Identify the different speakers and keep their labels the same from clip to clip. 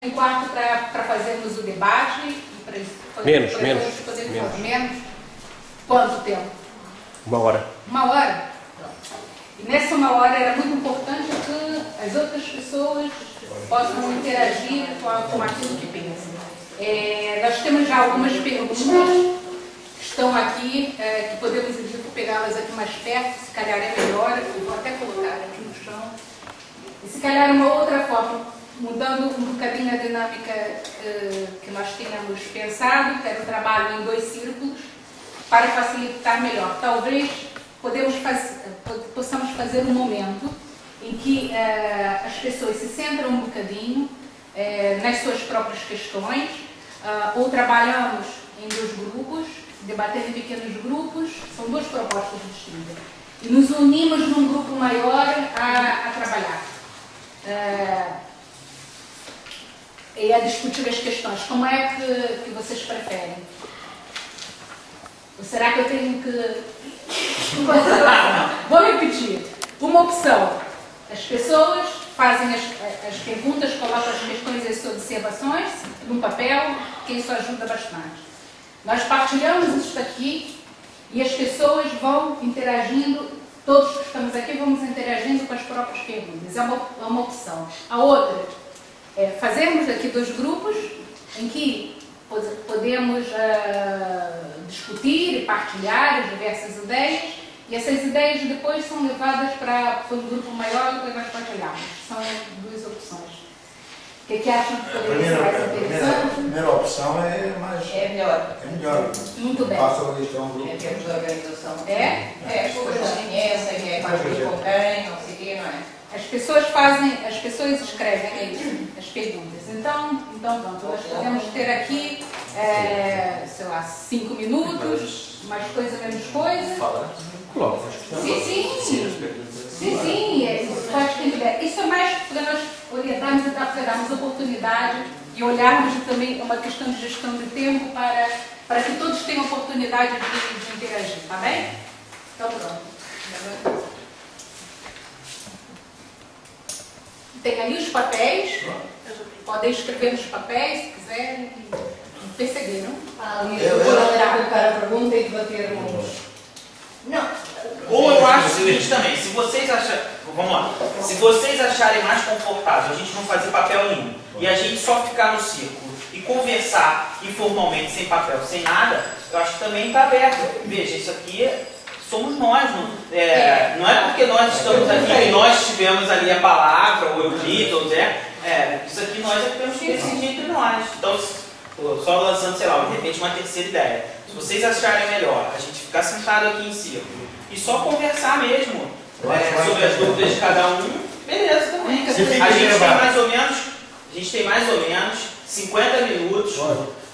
Speaker 1: Um quarto para fazermos o debate e para
Speaker 2: menos.
Speaker 1: Quanto tempo?
Speaker 2: 1 hora.
Speaker 1: 1 hora? E nessa 1 hora era muito importante que as outras pessoas possam interagir com aquilo que pensam. Nós temos já algumas perguntas que estão aqui, que podemos pegá-las aqui mais perto, se calhar é melhor, eu vou até colocar aqui no chão. E se calhar uma outra forma, mudando um bocadinho a dinâmica que nós tínhamos pensado, que era o trabalho em 2 círculos, para facilitar melhor. Talvez possamos fazer um momento em que as pessoas se centram um bocadinho nas suas próprias questões, ou trabalhamos em 2 grupos, debatendo em pequenos grupos, são 2 propostas distintas, e nos unimos num grupo maior a trabalhar. E a discutir as questões. Como é que vocês preferem? Ou será que eu tenho que... Vou repetir. Uma opção. As pessoas fazem as perguntas, colocam as questões e as observações num papel, que isso ajuda bastante. Nós partilhamos isso aqui e as pessoas vão interagindo, todos que estamos aqui vamos interagindo com as próprias perguntas. É uma opção. A outra... fazermos aqui 2 grupos em que podemos discutir e partilhar as diversas ideias, e essas ideias depois são levadas para um grupo maior e depois nós partilhamos. São 2 opções. O que acham que poderia ser mais interessante?
Speaker 3: A primeira opção é melhor. É melhor.
Speaker 1: Muito bem.
Speaker 3: Passa a listar um grupo.
Speaker 4: Em termos de organização.
Speaker 1: As
Speaker 4: pessoas conhecem, quem é partir com quem, não sei o quê, não é?
Speaker 1: As pessoas escrevem isso, as perguntas. Então pronto, nós podemos ter aqui, sei lá, 5 minutos, mais coisa, menos coisa. Sim, pode ter ideia. Isso é mais para nós orientarmos e darmos oportunidade e olharmos também uma questão de gestão de tempo para que todos tenham oportunidade de interagir, tá bem? Então pronto. Tem ali os papéis, podem escrever nos papéis, se quiserem, perceberam?
Speaker 4: Eu vou colocar a pergunta e debatermos. Não.
Speaker 5: Ou eu acho o seguinte também, se vocês acharem, vamos lá, se vocês acharem mais confortável a gente não fazer papel nenhum e a gente só ficar no círculo e conversar informalmente, sem papel, sem nada, eu acho que também está aberto. Veja, isso aqui somos nós, não é porque nós estamos aqui e nós tivemos ali a palavra, ou eu li, ou Zé, isso aqui nós é que temos que decidir entre nós. Então, só lançando, sei lá, de repente uma terceira ideia. Se vocês acharem melhor a gente ficar sentado aqui em círculo e só conversar mesmo sobre as dúvidas de cada um, beleza também. A gente tem mais ou menos 50 minutos,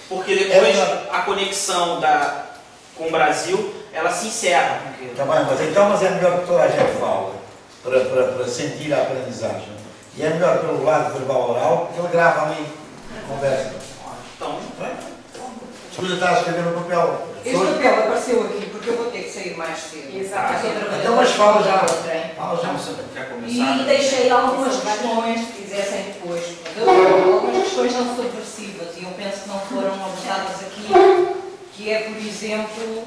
Speaker 5: porque depois a conexão com o Brasil ela se encerra.
Speaker 3: Tá bem, mas é melhor que toda a gente fala, para sentir a aprendizagem. E é melhor pelo lado verbal oral, porque ele grava ali a conversa.
Speaker 5: Então,
Speaker 3: se você está a escrever no papel.
Speaker 4: Este papel apareceu aqui porque eu vou ter que sair mais cedo.
Speaker 1: Exato.
Speaker 3: Então, mas fala já.
Speaker 4: E deixei algumas questões, se quisessem depois. Algumas questões não subversivas e eu penso que não foram abordadas aqui, que é, por exemplo,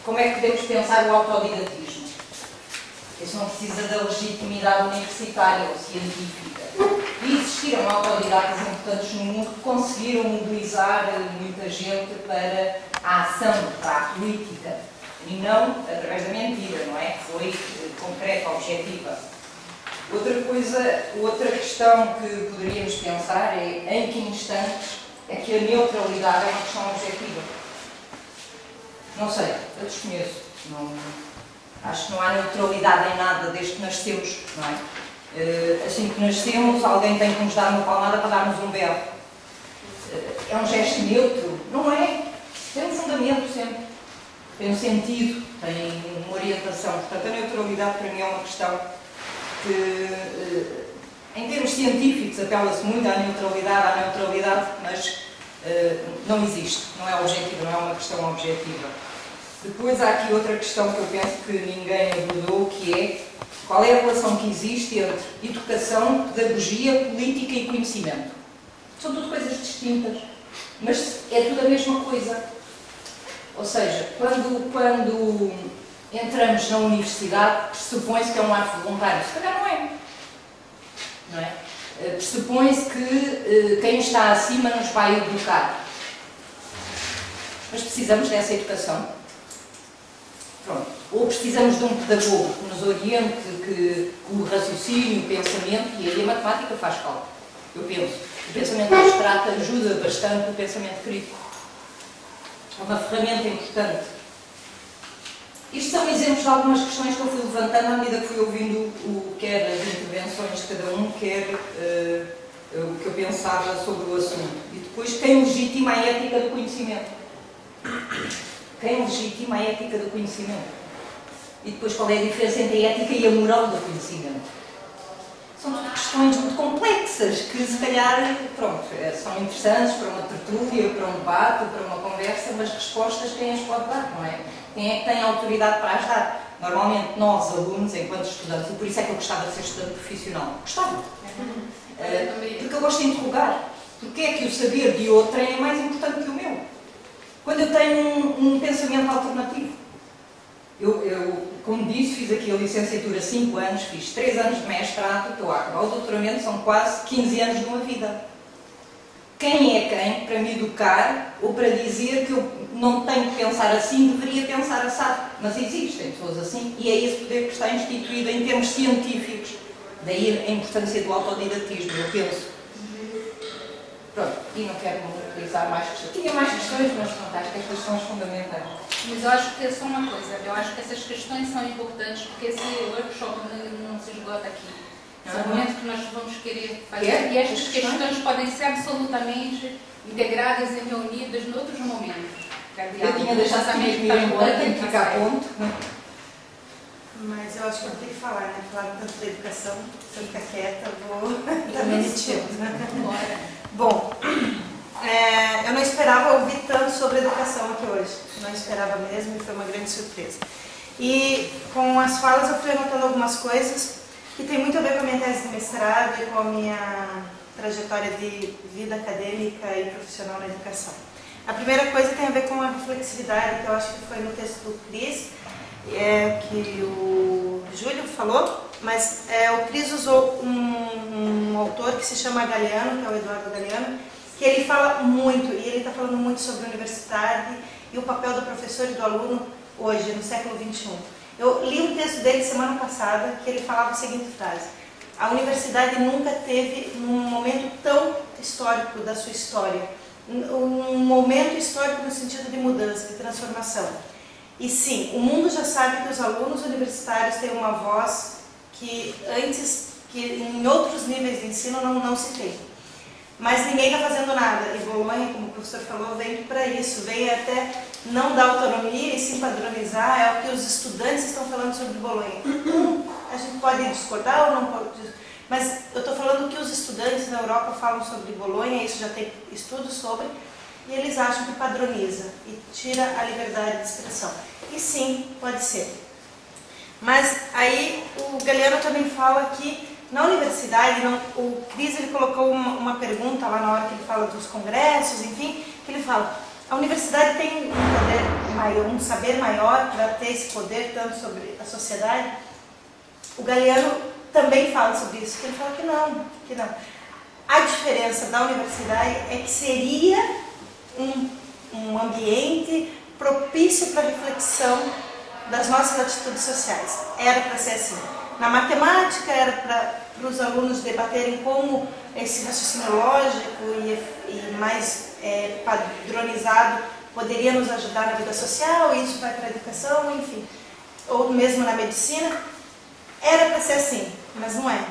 Speaker 4: como é que devemos pensar o autodidatismo? Isso não precisa da legitimidade universitária ou científica. E existiram autodidatas importantes no mundo que conseguiram mobilizar muita gente para a ação, para a política. E não através da mentira, não é? Foi concreta, objetiva. Outra questão que poderíamos pensar é em que instantes é que a neutralidade é uma questão objetiva. Não sei, eu desconheço. Acho que não há neutralidade em nada desde que nascemos, não é? Assim que nascemos, alguém tem que nos dar uma palmada para darmos um belo. É um gesto neutro? Não é. Tem um fundamento sempre. Tem um sentido, tem uma orientação. Portanto, a neutralidade para mim é uma questão que, em termos científicos, apela-se muito à neutralidade, mas não existe. Não é objetivo, não é uma questão objetiva. Depois há aqui outra questão que eu penso que ninguém abordou, que é qual é a relação que existe entre educação, pedagogia, política e conhecimento. São tudo coisas distintas, mas é tudo a mesma coisa. Ou seja, quando entramos na universidade, pressupõe-se que é um ato voluntário. Se calhar não é? Pressupõe-se que quem está acima nos vai educar. Mas precisamos dessa educação? Pronto. Ou precisamos de um pedagogo que nos oriente, que o raciocínio, o pensamento, e aí a matemática faz falta. Eu penso. O pensamento abstrato ajuda bastante o pensamento crítico. É uma ferramenta importante. Isto são exemplos de algumas questões que eu fui levantando à medida que fui ouvindo quer as intervenções de cada um, quer o que eu pensava sobre o assunto. E depois, quem legitima a ética do conhecimento? Quem legitima a ética do conhecimento? E depois, qual é a diferença entre a ética e a moral do conhecimento? São tudo questões muito complexas que, se calhar, pronto, são interessantes para uma tertúlia, para um debate, para uma conversa, mas respostas quem as pode dar, não é? Quem é que tem autoridade para as dar? Normalmente, nós, alunos, enquanto estudantes, e por isso é que eu gostava de ser estudante profissional. Gostava. Porque eu gosto de interrogar. Porque é que o saber de outrem é mais importante que o meu? Quando eu tenho um pensamento alternativo. Eu, como disse, fiz aqui a licenciatura 5 anos, fiz 3 anos de mestrado, estou a acabar o doutoramento, são quase 15 anos de uma vida. Quem é quem para me educar ou para dizer que eu não tenho que pensar assim, deveria pensar assado? Mas existem pessoas assim e é esse poder que está instituído em termos científicos. Daí a importância do autodidatismo, eu penso. Pronto, e não quero utilizar mais questões. Tinha mais questões, mas pronto, acho que estas são as fundamentais.
Speaker 1: Mas eu acho que é só uma coisa, eu acho que essas questões são importantes porque esse workshop não se esgota aqui. São momentos que nós vamos querer fazer e estas questões podem ser absolutamente integradas e reunidas em outros momentos.
Speaker 4: Eu tinha deixado também que embora, tem que ficar a ponto.
Speaker 2: Mas eu acho que eu tenho que falar, né? Falar tanto da educação, se eu ficar quieta, vou também mentindo. Bom, eu não esperava ouvir tanto sobre educação aqui hoje. Não esperava mesmo e foi uma grande surpresa. E com as falas eu fui anotando algumas coisas que tem muito a ver com a minha tese de mestrado e com a minha trajetória de vida acadêmica e profissional na educação. A primeira coisa tem a ver com a reflexividade, que eu acho que foi no texto do Cris, que o Júlio falou, mas o Cris usou um autor que se chama Galeano, que é o Eduardo Galeano, que ele fala muito, e ele está falando muito sobre a universidade e o papel do professor e do aluno hoje, no século XXI. Eu li um texto dele semana passada, que ele falava a seguinte frase: a universidade nunca teve num momento tão histórico da sua história, um momento histórico no sentido de mudança, de transformação. E sim, o mundo já sabe que os alunos universitários têm uma voz que antes, que em outros níveis de ensino não se tem. Mas ninguém está fazendo nada. E Bolonha, como o professor falou, vem para isso, vem até não dar autonomia e sim padronizar. É o que os estudantes estão falando sobre Bolonha. A gente pode discordar ou não pode, mas eu estou falando que os estudantes na Europa falam sobre Bolonha, isso já tem estudos sobre, e eles acham que padroniza e tira a liberdade de expressão. E sim, pode ser. Mas aí o Galeano também fala que na universidade, o Cris ele colocou uma pergunta lá na hora que ele fala dos congressos, enfim, que ele fala, a universidade tem um poder maior, um saber maior para ter esse poder tanto sobre a sociedade? O Galeano também fala sobre isso, que ele fala que não. A diferença da universidade é que seria um ambiente propício para a reflexão das nossas atitudes sociais. Era para ser assim. Na matemática era para os alunos debaterem como esse raciocínio lógico e mais padronizado poderia nos ajudar na vida social, e isso vai para a educação, enfim. Ou mesmo na medicina. Era para ser assim, mas não é.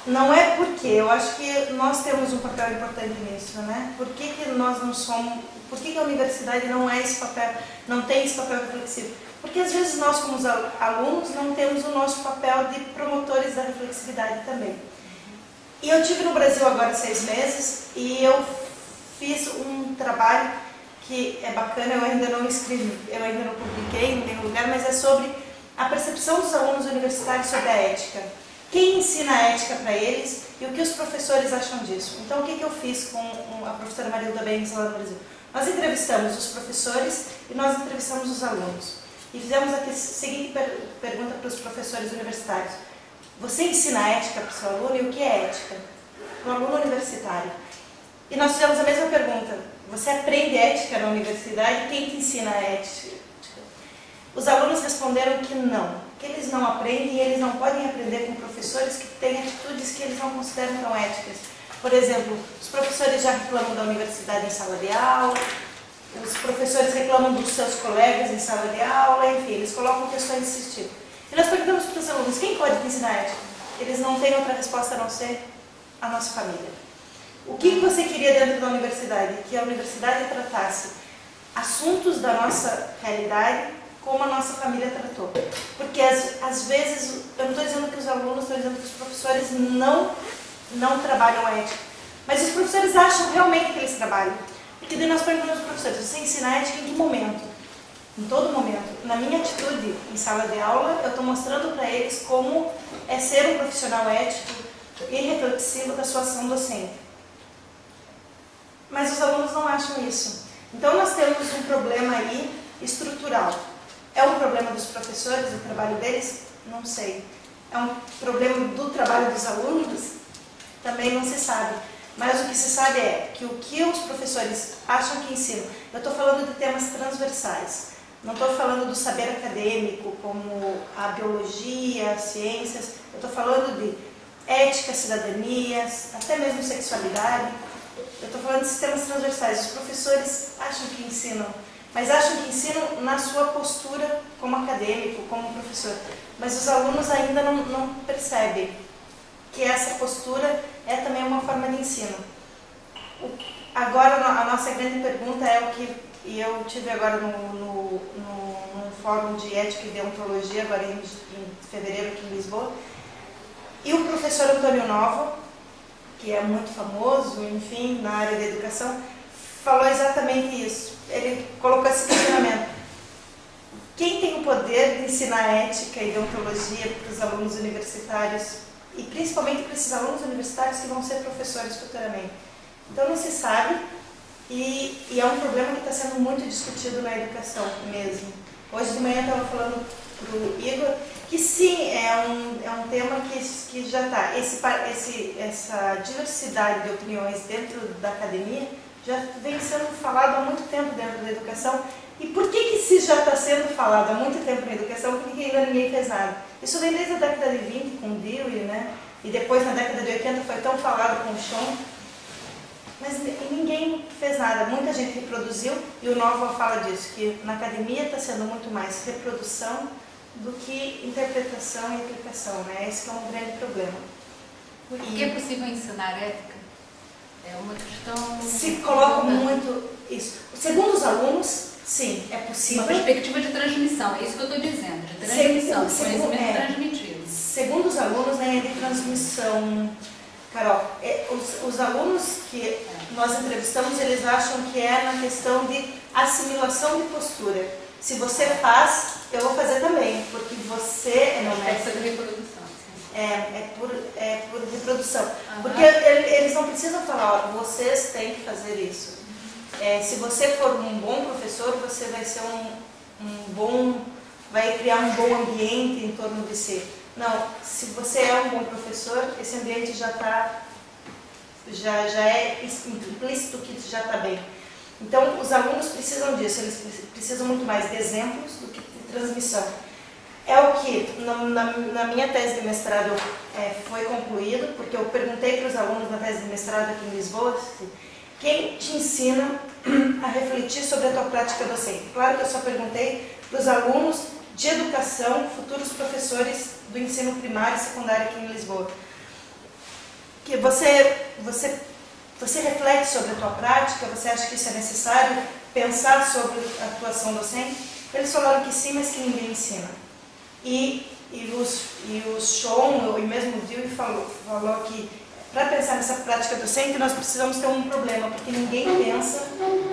Speaker 2: Não é porque eu acho que nós temos um papel importante nisso, né? Por que nós não somos... Por que a universidade não é esse papel, não tem esse papel reflexivo? Porque às vezes nós, como alunos, não temos o nosso papel de promotores da reflexividade também. E eu estive no Brasil agora 6 meses e eu fiz um trabalho que é bacana, eu ainda não escrevi, eu ainda não publiquei em nenhum lugar, mas é sobre a percepção dos alunos universitários sobre a ética. Quem ensina a ética para eles e o que os professores acham disso. Então, o que eu fiz com a professora Marilda Benz lá no Brasil? Nós entrevistamos os professores e nós entrevistamos os alunos. E fizemos a seguinte pergunta para os professores universitários. Você ensina ética para o seu aluno e o que é ética? Para o aluno universitário. E nós fizemos a mesma pergunta. Você aprende ética na universidade? Quem te ensina a ética? Os alunos responderam que não. Que eles não aprendem e eles não podem aprender com professores que têm atitudes que eles não consideram tão éticas. Por exemplo, os professores já reclamam da universidade em sala de aula, os professores reclamam dos seus colegas em sala de aula, enfim, eles colocam questões desse tipo. E nós perguntamos para os alunos, quem pode te ensinar ética? Eles não têm outra resposta a não ser a nossa família. O que você queria dentro da universidade? Que a universidade tratasse assuntos da nossa realidade como a nossa família tratou. Porque às vezes, eu não estou dizendo que os alunos, estou dizendo que os professores não trabalham ética. Mas os professores acham realmente que eles trabalham. Porque daí nós perguntamos aos professores, você ensina ética em que momento? Em todo momento. Na minha atitude em sala de aula, eu estou mostrando para eles como é ser um profissional ético e reflexivo da sua ação docente. Mas os alunos não acham isso. Então nós temos um problema aí estrutural. É um problema dos professores, o trabalho deles? Não sei. É um problema do trabalho dos alunos? Também não se sabe. Mas o que se sabe é que o que os professores acham que ensinam, eu estou falando de temas transversais, não estou falando do saber acadêmico, como a biologia, as ciências, eu estou falando de ética, cidadania, até mesmo sexualidade, eu estou falando de temas transversais. Os professores acham que ensinam, mas acham que ensinam na sua postura como acadêmico, como professor. Mas os alunos ainda não percebem que essa postura é também uma forma de ensino. Agora, a nossa grande pergunta é o que eu tive agora no Fórum de Ética e Deontologia, agora em fevereiro aqui em Lisboa, e o professor Antônio Novo, que é muito famoso, enfim, na área da educação, falou exatamente isso. Ele colocou esse questionamento. Quem tem o poder de ensinar ética e deontologia para os alunos universitários, e principalmente para esses alunos universitários que vão ser professores futuramente? Então não se sabe, e é um problema que está sendo muito discutido na educação mesmo. Hoje de manhã eu estava falando para o Igor que sim, é um tema que já está, essa diversidade de opiniões dentro da academia já vem sendo falado há muito tempo dentro da educação. E por que se já está sendo falado há muito tempo na educação, por que ainda ninguém fez nada? Isso vem desde a década de 20 com o Dewey, né? E depois na década de 80 foi tão falado com o Schoen, mas ninguém fez nada. Muita gente reproduziu, e o Nova fala disso, que na academia está sendo muito mais reprodução do que interpretação e aplicação, né? Esse que é um grande problema.
Speaker 1: Por que é possível ensinar ética? É uma questão...
Speaker 2: Se coloca muito isso. Segundo os alunos, sim, é possível.
Speaker 1: Uma perspectiva de transmissão, é isso que eu estou dizendo, de transmissão, de conhecimento transmitido.
Speaker 2: Segundo os alunos, né, de transmissão, Carol, os alunos que nós entrevistamos, eles acham que é na questão de assimilação de postura. Se você faz, eu vou fazer também, porque você é meu mestre.
Speaker 1: De reprodução.
Speaker 2: É por reprodução. Porque eles não precisam falar, ó, vocês têm que fazer isso. Se você for um bom professor, você vai ser vai criar um bom ambiente em torno de si. Não, se você é um bom professor, esse ambiente já é implícito que já está bem. Então, os alunos precisam disso, eles precisam muito mais de exemplos do que de transmissão. É o que, na minha tese de mestrado, foi concluído, porque eu perguntei para os alunos na tese de mestrado aqui em Lisboa, quem te ensina a refletir sobre a tua prática docente? Claro que eu só perguntei para os alunos de educação, futuros professores do ensino primário e secundário aqui em Lisboa. Que você reflete sobre a tua prática, você acha que isso é necessário, pensar sobre a tua ação docente? Eles falaram que sim, mas que ninguém ensina. E o Schoen, e mesmo o Dewey falou que para pensar nessa prática docente, nós precisamos ter um problema, porque ninguém pensa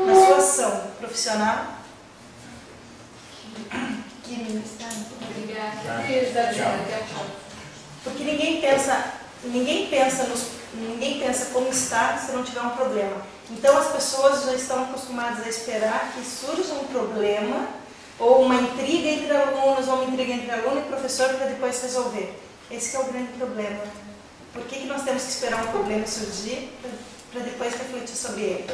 Speaker 2: na sua ação profissional. Porque ninguém pensa como estar se não tiver um problema. Então as pessoas já estão acostumadas a esperar que surja um problema ou uma intriga entre alunos, ou uma intriga entre aluno e professor para depois resolver. Esse é o grande problema. Por que nós temos que esperar um problema surgir para depois refletir sobre ele?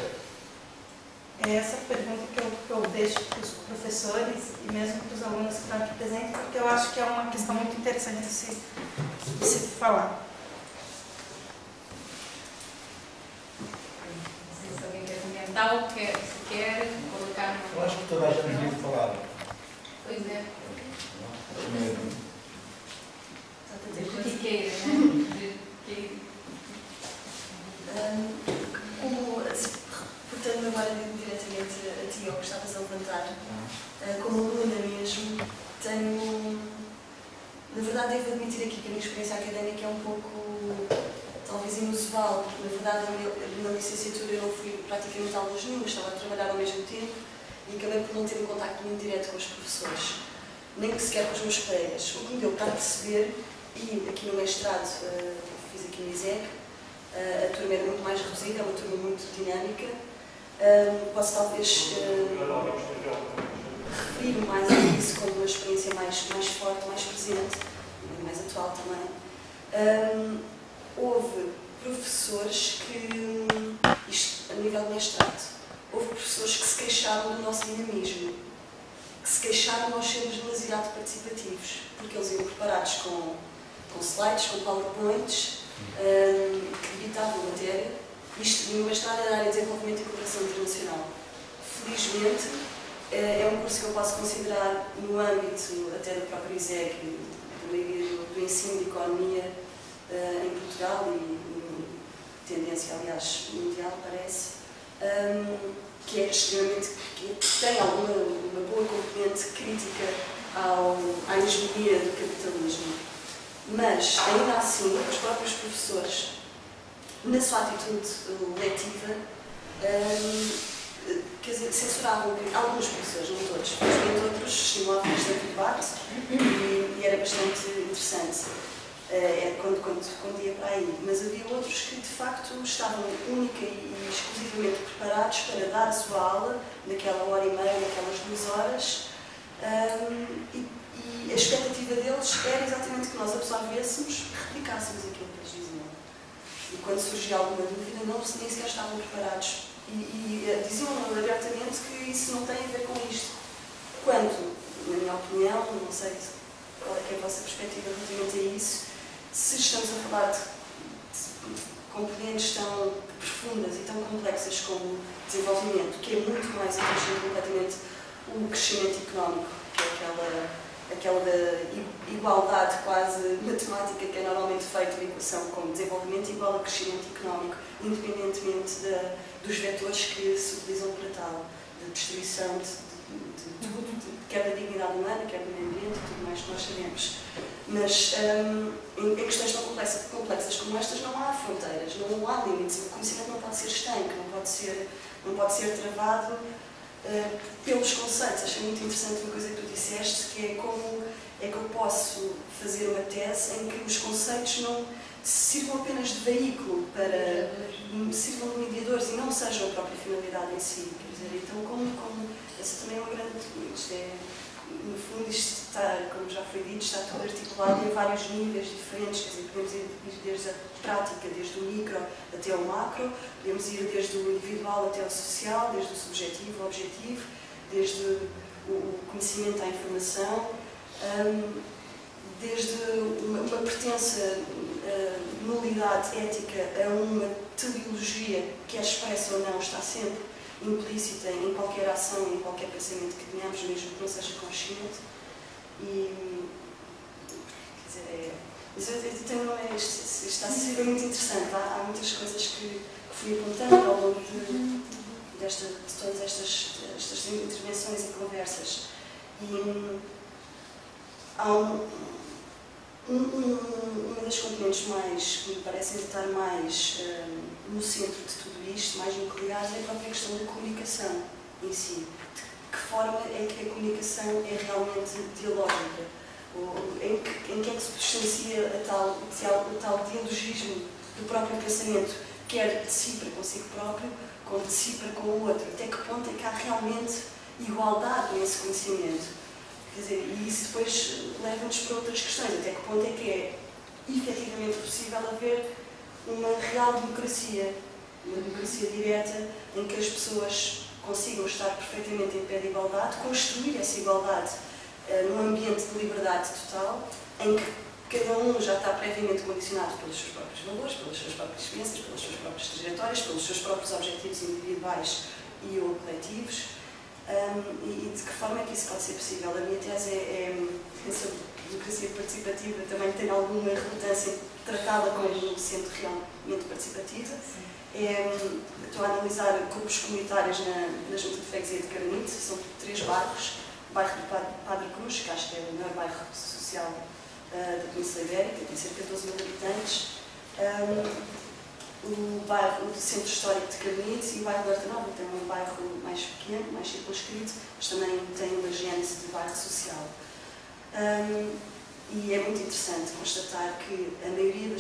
Speaker 2: É essa pergunta que eu deixo para os professores e mesmo para os alunos que estão aqui presentes, porque eu acho que é uma questão muito interessante de se falar.
Speaker 1: Não sei se alguém quer comentar ou se quer colocar no...
Speaker 3: Eu acho que toda a gente devia falar.
Speaker 1: Pois é.
Speaker 6: Exatamente.
Speaker 1: Que queira, né?
Speaker 6: Portanto, agora diretamente a ti, ao que estavas a levantar, como aluna mesmo, tenho, na verdade, devo admitir aqui que a minha experiência académica é um pouco, talvez, inusual, porque, na verdade, na licenciatura eu não fui praticamente a aulas nenhuma, estava a trabalhar ao mesmo tempo e acabei por não ter um contacto muito direto com os professores, nem sequer com os meus colegas, o que me deu para perceber, e aqui no mestrado, fiz aqui no ISEC, a turma era muito mais reduzida, é uma turma muito dinâmica. Posso talvez referir mais a isso como uma experiência mais forte, mais presente, mais atual também. Houve professores que, isto a nível de mestrado, houve professores que se queixaram do nosso dinamismo, que se queixaram de nós sermos demasiado participativos, porque eles iam preparados com slides, com PowerPoints, que debitavam a matéria. Isto no mestrado era a área de desenvolvimento e cooperação internacional. Felizmente, é um curso que eu posso considerar no âmbito até do próprio ISEC, do ensino de economia em Portugal e tendência, aliás, mundial, parece, que é extremamente, que tem uma boa componente crítica à hegemonia do capitalismo. Mas, ainda assim, os próprios professores, na sua atitude letiva, quer dizer, censuravam alguns professores, não todos, mas outros estimulavam bastante o debate e era bastante interessante quando ia para aí. Mas havia outros que, de facto, estavam única e exclusivamente preparados para dar a sua aula naquela hora e meia, naquelas 2 horas, e a expectativa deles era exatamente que nós absorvêssemos e replicássemos aquilo que eles diziam. E quando surgia alguma dúvida, nem sequer estavam preparados. E diziam abertamente que isso não tem a ver com isto. Quando, na minha opinião, não sei qual é, a vossa perspectiva relativamente a isso, se estamos a falar de componentes tão profundas e tão complexas como desenvolvimento, que é muito mais interessante completamente o crescimento económico, que é aquela igualdade quase matemática que é normalmente feita na equação como desenvolvimento igual a crescimento económico, independentemente dos vetores que se utilizam para tal, de distribuição de quer da dignidade humana, quer do meio ambiente e tudo mais que nós sabemos. Mas em questões tão complexas como estas não há fronteiras, não há limites. O conhecimento não pode ser estanque, não pode ser travado pelos conceitos. Achei muito interessante uma coisa que tu disseste, que é como é que eu posso fazer uma tese em que os conceitos não sirvam apenas de veículo, sirvam de mediadores e não sejam a própria finalidade em si. Quer dizer, então, essa também é uma grande... no fundo, isto está, como já foi dito, está tudo articulado em vários níveis diferentes. Quer dizer, podemos ir desde a prática, desde o micro até o macro, podemos ir desde o individual até o social, desde o subjetivo ao objetivo, desde o conhecimento à informação, desde uma pertença, nulidade ética a uma teleologia que é expressa ou não, está sempre implícita em qualquer ação, em qualquer pensamento que tenhamos, mesmo que não seja consciente. E, quer dizer, isto está a ser muito interessante. Há muitas coisas que fui apontando ao longo de todas estas intervenções e conversas. E há Uma das componentes mais, que me parecem estar mais no centro de tudo isto, mais nucleares, é a própria questão da comunicação em si. De que forma é que a comunicação é realmente dialógica? Em que é que se distancia o tal dialogismo do próprio pensamento, quer de si para consigo próprio, como de si para com o outro? Até que ponto é que há realmente igualdade nesse conhecimento? Quer dizer, e isso depois leva-nos para outras questões. Até que ponto é que é efetivamente possível haver uma real democracia, uma democracia direta, em que as pessoas consigam estar perfeitamente em pé de igualdade, construir essa igualdade num ambiente de liberdade total, em que cada um já está previamente condicionado pelos seus próprios valores, pelas suas próprias experiências, pelas suas próprias trajetórias, pelos seus próprios objetivos individuais e ou coletivos. E de que forma é que isso pode ser possível? A minha tese sobre democracia participativa também tem alguma relutância em tratá-la como sendo realmente participativa. Estou a analisar grupos comunitários na Junta de Freguesia de Carnide. São 3 bairros. O bairro do Padre Cruz, que acho que é o maior bairro social da Península Ibérica, tem cerca de 12 mil habitantes. O bairro do Centro Histórico de Carnide e o bairro de Horta Nova, tem um bairro mais pequeno, mais circunscrito, mas também tem uma gênese de bairro social. E é muito interessante constatar que a maioria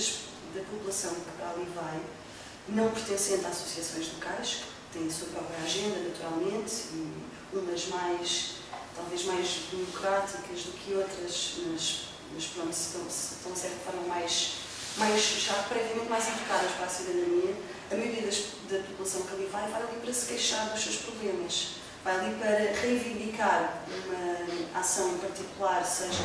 Speaker 6: da população que para ali vai, não pertencente a associações locais, que têm a sua própria agenda, naturalmente, e umas talvez mais democráticas do que outras, mas pronto, estão de certa forma já previamente mais educadas para a cidadania. A maioria da população que ali vai ali para se queixar dos seus problemas, vai ali para reivindicar uma ação em particular, seja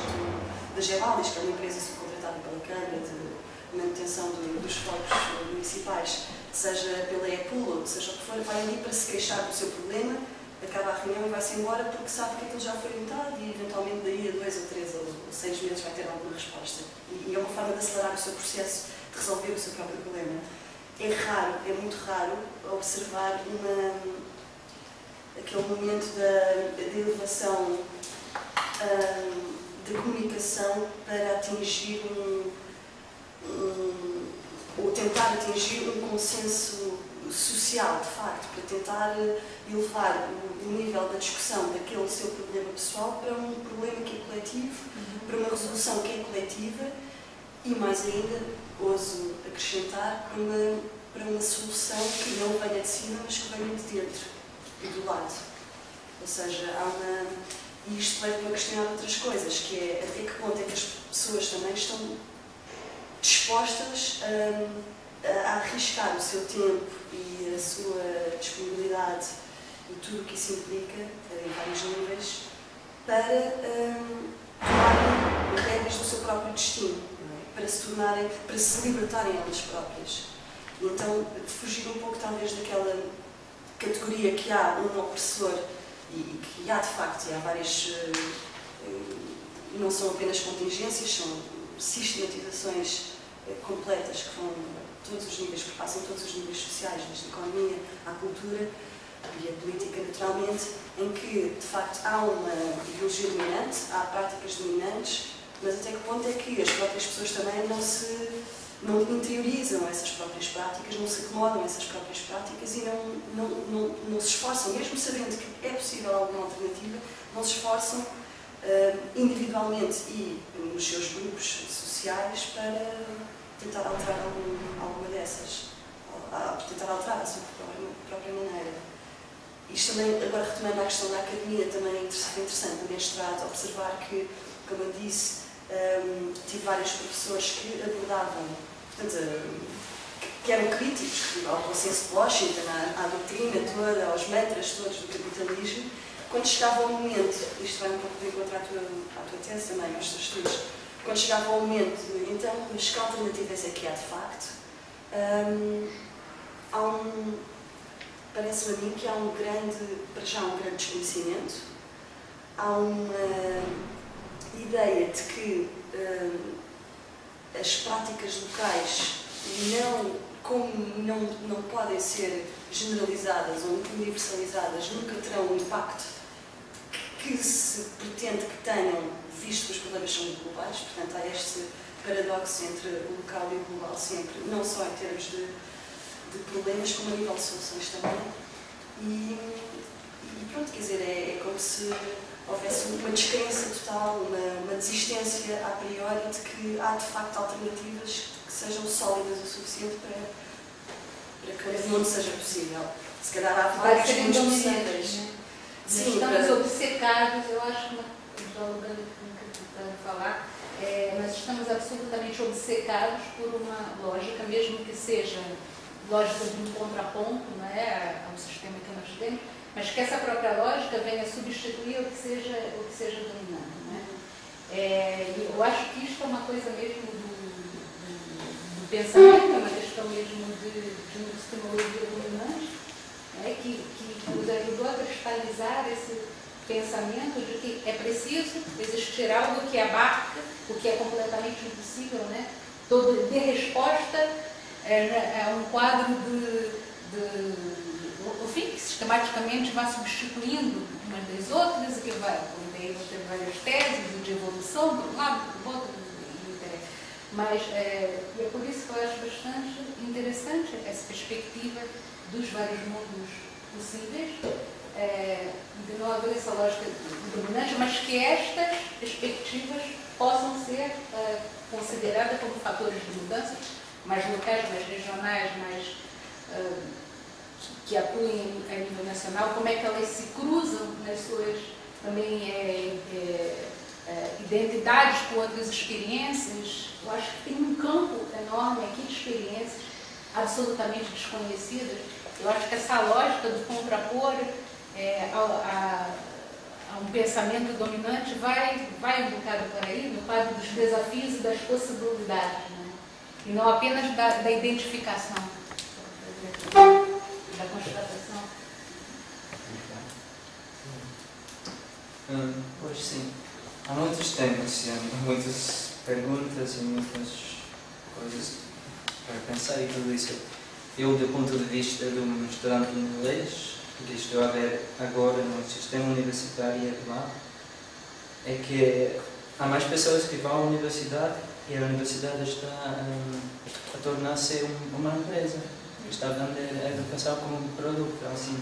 Speaker 6: da Gevalis, que é uma empresa subcontratada pela Câmara de manutenção dos fogos municipais, seja pela EPULO, seja o que for, vai ali para se queixar do seu problema, acaba a reunião e vai-se embora porque sabe que aquilo já foi notado e eventualmente daí a 2 ou 3 ou 6 meses vai ter alguma resposta. E é uma forma de acelerar o seu processo, de resolver o seu próprio problema. É muito raro observar aquele momento de elevação da comunicação para atingir ou tentar atingir um consenso social, de facto, para tentar elevar o nível da discussão daquele seu problema pessoal para um problema que é coletivo, para uma resolução que é coletiva e, mais ainda, ouso acrescentar, para uma solução que não venha de cima, mas que venha de dentro e do lado. Ou seja, e isto leva-me a questionar outras coisas, que é até que ponto é que as pessoas também estão dispostas a arriscar o seu tempo e a sua disponibilidade e tudo o que isso implica, em vários níveis, para tomarem rédeas do seu próprio destino, não é? para se libertarem elas próprias. E então, fugir um pouco talvez daquela categoria que há um opressor e que há de facto, e há várias, não são apenas contingências, são sistematizações completas que vão todos os níveis, que passam todos os níveis sociais, desde a economia à cultura e a política, naturalmente, em que, de facto, há uma ideologia dominante, há práticas dominantes, mas até que ponto é que as próprias pessoas também não interiorizam essas próprias práticas, não se acomodam a essas próprias práticas e não se esforçam, mesmo sabendo que é possível alguma alternativa, não se esforçam individualmente e nos seus grupos sociais para tentar alterar alguma dessas, tentar alterar a sua própria maneira. Isto também, agora retomando a questão da academia, também é interessante no mestrado observar que, como eu disse, tive vários professores que abordavam, portanto, que eram críticos ao consenso de Washington, à doutrina toda, aos mantras todos do capitalismo. Quando chegava o momento, isto vai um pouco de encontro à tua tese também, aos teus estudos, quando chegava o momento, então, mas que alternativas é que há de facto? Parece-me a mim que há para já um grande desconhecimento, há uma ideia de que as práticas locais não podem ser generalizadas ou universalizadas, nunca terão o impacto que se pretende que tenham, visto que os problemas são globais. Portanto, há paradoxo entre o local e o global sempre, não só em termos de problemas, como a nível de soluções também. E pronto, quer dizer, é como se houvesse uma descrença total, uma desistência a priori de que há de facto alternativas que sejam sólidas o suficiente para que o mundo seja possível. Se calhar há vários mundos possíveis.
Speaker 1: Sim, estamos obcecados, eu acho que, dialogando com o que está a falar, nós estamos absolutamente obcecados por uma lógica, mesmo que seja lógica de um contraponto, não é, ao sistema que nós temos, mas que essa própria lógica venha substituir o que seja dominante. Não é? Eu acho que isto é uma coisa mesmo do pensamento, é uma questão mesmo de uma epistemologia dominante, que nos ajudou a cristalizar esse pensamento de que é preciso existir algo que abarque o que é completamente impossível, né? Dê resposta a um quadro enfim, que sistematicamente vai substituindo umas das outras, e que vai ter várias teses de evolução, de um lado, do outro, mas é por isso que eu acho bastante interessante essa perspectiva dos vários mundos possíveis, de não haver essa lógica dominante, mas que estas perspectivas possam ser consideradas como fatores de mudança mais locais, mais regionais, que atuem a nível nacional, como é que elas se cruzam nas suas também identidades com outras experiências. Eu acho que tem um campo enorme aqui de experiências absolutamente desconhecidas. Eu acho que essa lógica do contrapor a um pensamento dominante vai um bocado por aí, no quadro dos desafios e das possibilidades, né? E não apenas da identificação, da constatação.
Speaker 7: Pois sim, há muitos temas, há muitas perguntas e muitas coisas para pensar e tudo isso. Eu, do ponto de vista de um estudante de inglês, que estou a ver agora no sistema universitário lá, é que há mais pessoas que vão à universidade e a universidade está a tornar-se uma empresa. Está dando a educação como um produto, assim.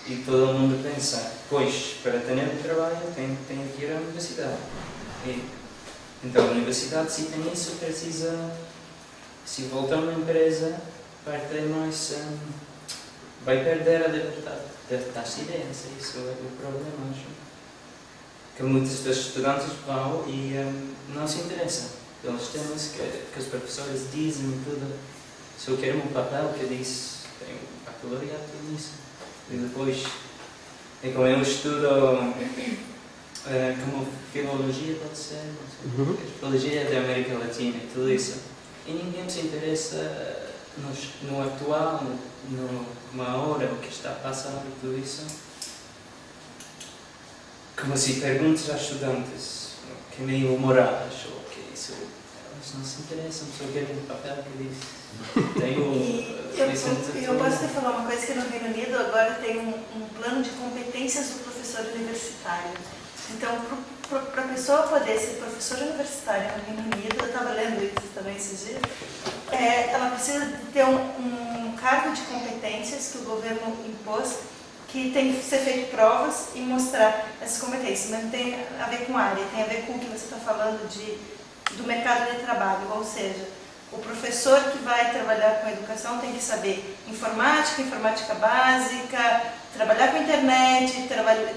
Speaker 7: E todo mundo pensa, pois, para ter um trabalho tem que ir à universidade. Então, a universidade, se tem isso, precisa, se voltar a uma empresa, vai ter mais, vai perder a liberdade das ideias. Isso é o problema, acho. Que muitos dos estudantes vão e não se interessam pelos temas que os professores dizem e tudo. Só querem um papel que diz, tem um baccalaureato nisso. E depois, como eu estudo como filologia, pode ser, filologia da América Latina e tudo isso. E ninguém se interessa no atual, numa hora, o que está passando e tudo isso. Como se perguntas aos estudantes, que meio humoradas, ou que isso, eles não se interessam, só querem um papel que diz.
Speaker 2: Eu posso te falar uma coisa, que no Reino Unido agora tem um plano de competências do professor universitário. Então, para a pessoa poder ser professora universitária no Reino Unido, eu estava lendo isso também esses dias, ela precisa de ter um cargo de competências que o governo impôs, que tem que ser feito provas e mostrar essas competências, mas não tem a ver com área, tem a ver com o que você está falando do mercado de trabalho, ou seja, o professor que vai trabalhar com a educação tem que saber informática básica, trabalhar com internet,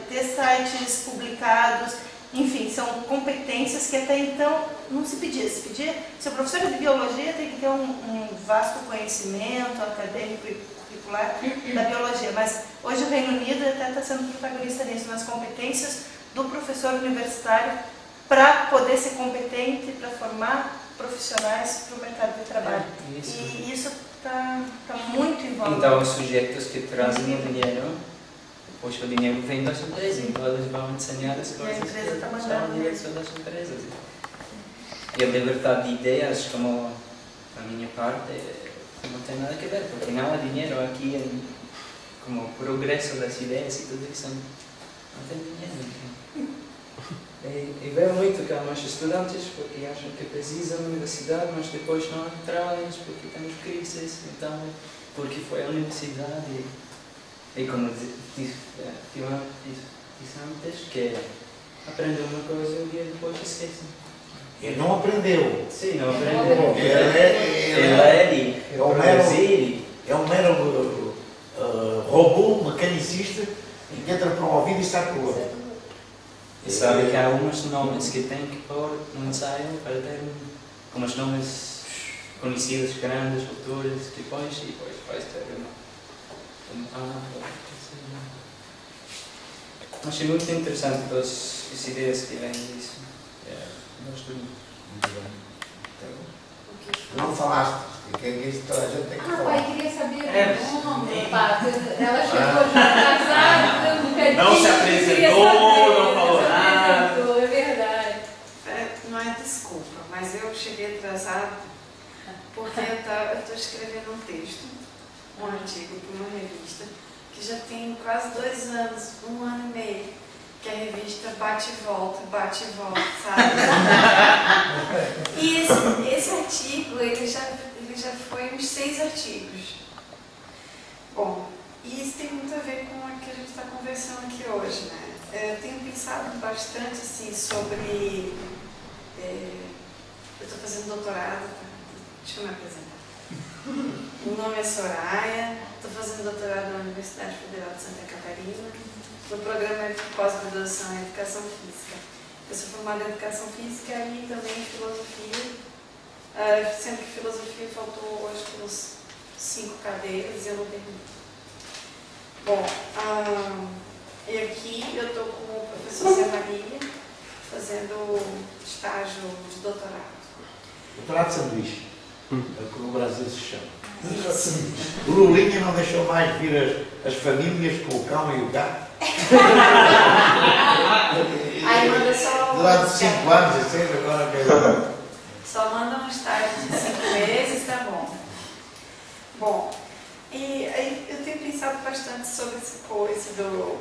Speaker 2: ter sites publicados, enfim, são competências que até então não se pedia. Se o professor de biologia tem que ter um vasto conhecimento acadêmico e curricular da biologia, mas hoje o Reino Unido até está sendo protagonista nisso, nas competências do professor universitário para poder ser competente, para formar profissionais para o mercado de trabalho. E isso está muito em voga.
Speaker 7: Então, os sujeitos que trazem o dinheiro, depois o dinheiro vem das empresas, então eles vão ensinar as coisas que estão na direção das empresas. E a liberdade de ideias, como a minha parte, não tem nada a ver, porque não há dinheiro aqui, como o progresso das ideias e tudo isso, não tem dinheiro. E vejo muito que há mais estudantes porque acham que precisam da universidade, mas depois não entraram porque temos crises, então, porque foi a universidade. E como disse antes, que aprendem uma coisa e depois esquecem.
Speaker 3: Ele não aprendeu.
Speaker 7: Sim, não aprendeu.
Speaker 3: Ele é um mero robô mecanicista que entra para um ouvido e sai para o outro.
Speaker 7: E sabe que há alguns nomes que tem que pôr no ensaio para ter umas nomes conhecidos, grandes, autores, depois vais ter Acho muito interessante todas as ideias que vêm disso. Gosto muito.
Speaker 3: Não falaste. Que isso toda a gente tem que falar.
Speaker 1: Pai, queria saber o nome. Ela chegou já casada,
Speaker 5: não se apresentou, não falou nada.
Speaker 1: É verdade.
Speaker 8: Não é desculpa, mas eu cheguei atrasada porque eu estou escrevendo um texto, um artigo para uma revista que já tem quase 2 anos, 1 ano e meio, que a revista bate e volta, sabe? E esse artigo, ele já foi uns 6 artigos. Bom, e isso tem muito a ver com o que a gente está conversando aqui hoje, né? Eu tenho pensado bastante, assim, sobre... eu estou fazendo doutorado, deixa eu me apresentar. Meu nome é Soraya, estou fazendo doutorado na Universidade Federal de Santa Catarina, no programa de pós-graduação em Educação Física. Eu sou formada em Educação Física e também em Filosofia, sendo que Filosofia faltou hoje uns 5 cadeiras e eu não terminei. Bom, e aqui eu estou com o professor Zé Maria, fazendo estágio de doutorado.
Speaker 3: Doutorado de sanduíche. É o que no Brasil se chama. O Lulinha não deixou mais vir as famílias com o cão e o gato.
Speaker 8: Aí manda só...
Speaker 3: Durante 5 anos, assim, agora que
Speaker 8: só manda um estágio de 5 meses, tá bom. Bom, e aí eu tenho pensado bastante sobre essa coisa do...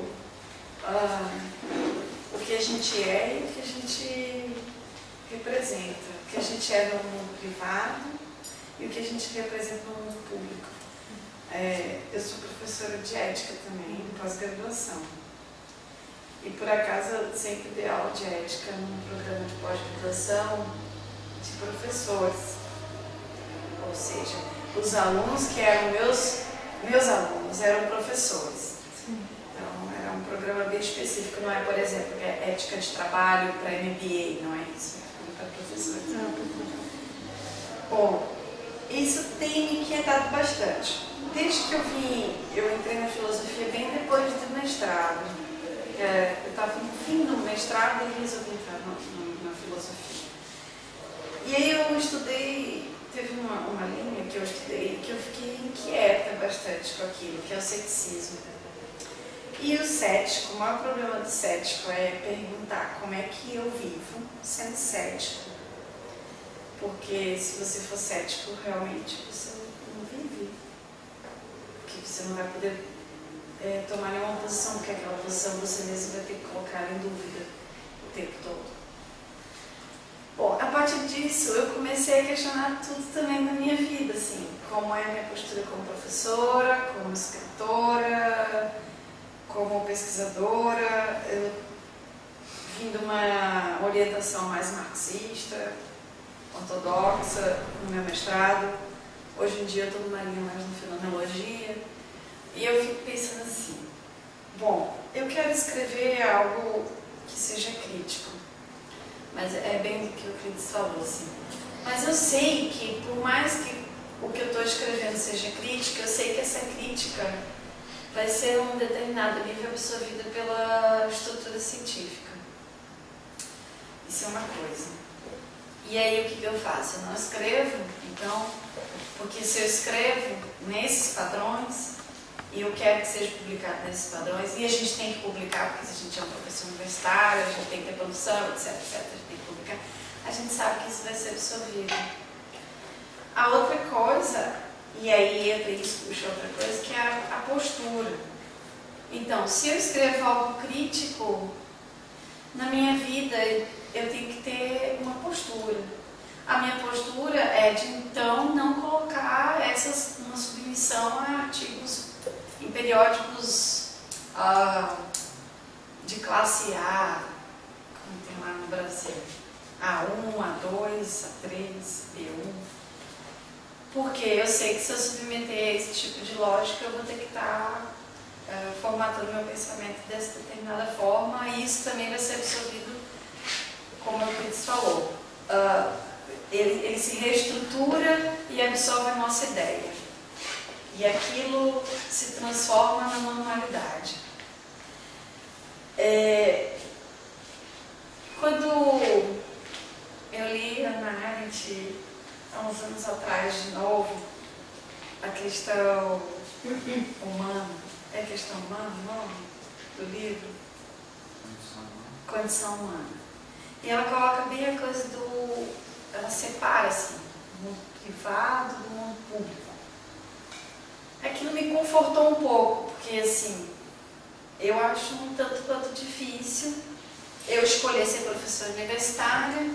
Speaker 8: o que a gente é e o que a gente representa. O que a gente é no mundo privado e o que a gente representa no mundo público. Eu sou professora de ética também, em pós-graduação. E por acaso eu sempre dei aula de ética num programa de pós-graduação de professores. Ou seja, os alunos que eram meus alunos eram professores. Então era um programa bem específico, não é, por exemplo, ética de trabalho para MBA, não é isso, é para professores. Bom, isso tem me inquietado bastante. Desde que eu entrei na filosofia bem depois do mestrado. Eu estava no fim do mestrado e resolvi entrar na filosofia. E aí eu estudei, teve uma linha que eu estudei que eu fiquei inquieta bastante com aquilo, que é o ceticismo. E o cético, o maior problema do cético é perguntar como é que eu vivo sendo cético. Porque se você for cético, realmente você não vive. Porque você não vai poder tomar nenhuma posição, porque aquela posição você mesmo vai ter que colocar em dúvida o tempo todo. Bom, a partir disso, eu comecei a questionar tudo também na minha vida, assim, como é a minha postura como professora, como escritora, como pesquisadora. Eu vim de uma orientação mais marxista, ortodoxa, no meu mestrado. Hoje em dia eu estou numa linha mais no fenomenologia. E eu fico pensando assim, bom, eu quero escrever algo que seja crítico, mas é bem do que o Cris falou, assim. Mas eu sei que, por mais que o que eu estou escrevendo seja crítica, eu sei que essa crítica vai ser um determinado nível absorvida pela estrutura científica. Isso é uma coisa. E aí o que eu faço? Eu não escrevo, então, porque se eu escrevo nesses padrões, e eu quero que seja publicado nesses padrões, e a gente tem que publicar, porque se a gente é um professor universitário, a gente tem que ter produção, etc, a gente tem que publicar, a gente sabe que isso vai ser absorvido. A outra coisa, e aí entra isso, puxa outra coisa, que é a postura. Então, se eu escrevo algo crítico, na minha vida eu tenho que ter uma postura. A minha postura é de então não colocar uma submissão a artigos em periódicos de classe A, como tem lá no Brasil, A1, A2, A3, B1. Porque eu sei que se eu submeter a esse tipo de lógica, eu vou ter que estar formatando meu pensamento dessa determinada forma, e isso também vai ser absorvido, como o Euclides falou. Ele se reestrutura e absorve a nossa ideia. E aquilo se transforma na normalidade. Quando eu li Hannah Arendt, há uns anos atrás, de novo, a questão humana, é questão humana o nome do livro? Condição humana. E ela coloca bem a coisa ela separa assim, o mundo privado do mundo público. Aquilo me confortou um pouco, porque assim, eu acho um tanto quanto difícil eu escolher ser professora universitária,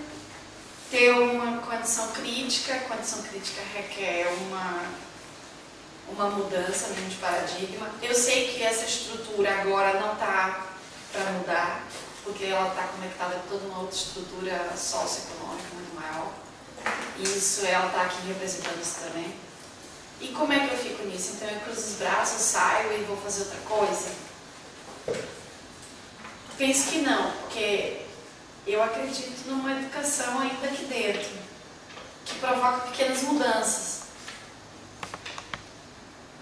Speaker 8: ter uma condição crítica. A condição crítica requer uma mudança mesmo de paradigma. Eu sei que essa estrutura agora não está para mudar, porque ela está conectada com toda uma outra estrutura socioeconômica muito maior. E isso, ela está aqui representando isso também. E como é que eu fico nisso? Então eu cruzo os braços, saio e vou fazer outra coisa? Penso que não, porque eu acredito numa educação ainda aqui dentro, que provoca pequenas mudanças.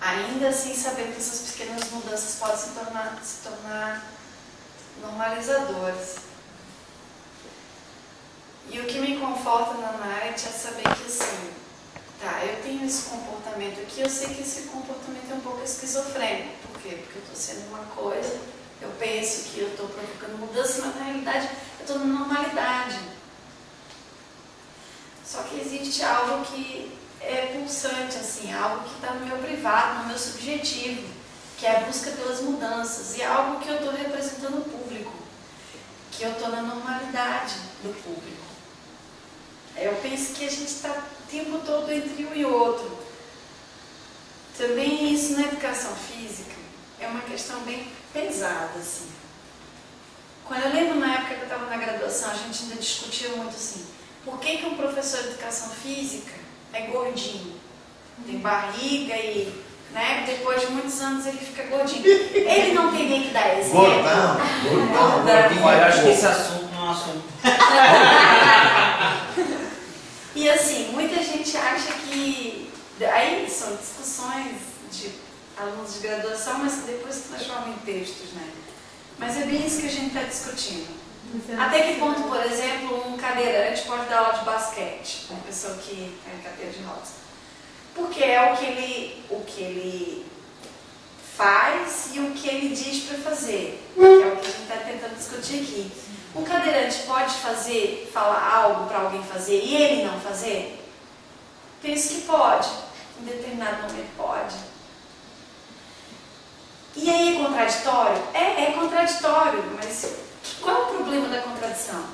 Speaker 8: Ainda assim, sabendo que essas pequenas mudanças podem se tornar normalizadoras. E o que me conforta na Arendt é saber que assim, tá, eu tenho esse comportamento aqui, eu sei que esse comportamento é um pouco esquizofrênico. Por quê? Porque eu estou sendo uma coisa, eu penso que eu estou provocando mudança, mas na realidade eu estou na normalidade. Só que existe algo que é pulsante, assim, algo que está no meu privado, no meu subjetivo, que é a busca pelas mudanças, e é algo que eu estou representando o público, que eu estou na normalidade do público. Eu penso que a gente está o tempo todo entre um e outro. Também isso na educação física é uma questão bem pesada, assim. Quando eu lembro na época que eu estava na graduação, a gente ainda discutia muito assim, por que um professor de educação física é gordinho? Tem barriga e, né, depois de muitos anos ele fica gordinho. Ele não tem nem que dar exemplo.
Speaker 3: Gordão.
Speaker 5: Olha, eu acho que esse assunto não é um assunto.
Speaker 8: E assim, muita gente acha que... Aí são discussões de alunos de graduação, mas que depois se transformam em textos, né? Mas é bem isso que a gente está discutindo. Até que ponto, por exemplo, um cadeirante pode dar aula de basquete, uma pessoa que é em cadeira de rodas? Porque é o que ele faz e o que ele diz para fazer, que é o que a gente está tentando discutir aqui. Um cadeirante pode falar algo para alguém fazer e ele não fazer? Penso que pode, em determinado momento pode. E aí é contraditório? É contraditório, mas qual é o problema da contradição?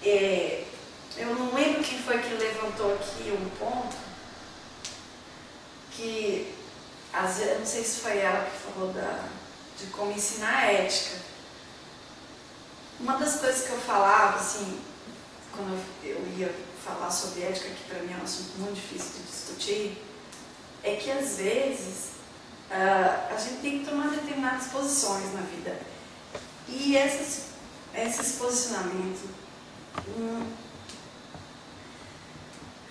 Speaker 8: Eu não lembro quem foi que levantou aqui um ponto que, às vezes, não sei se foi ela que falou de como ensinar a ética. Uma das coisas que eu falava, assim, quando eu ia falar sobre ética, que para mim é um assunto muito difícil de discutir, é que às vezes a gente tem que tomar determinadas posições na vida. E esses posicionamentos,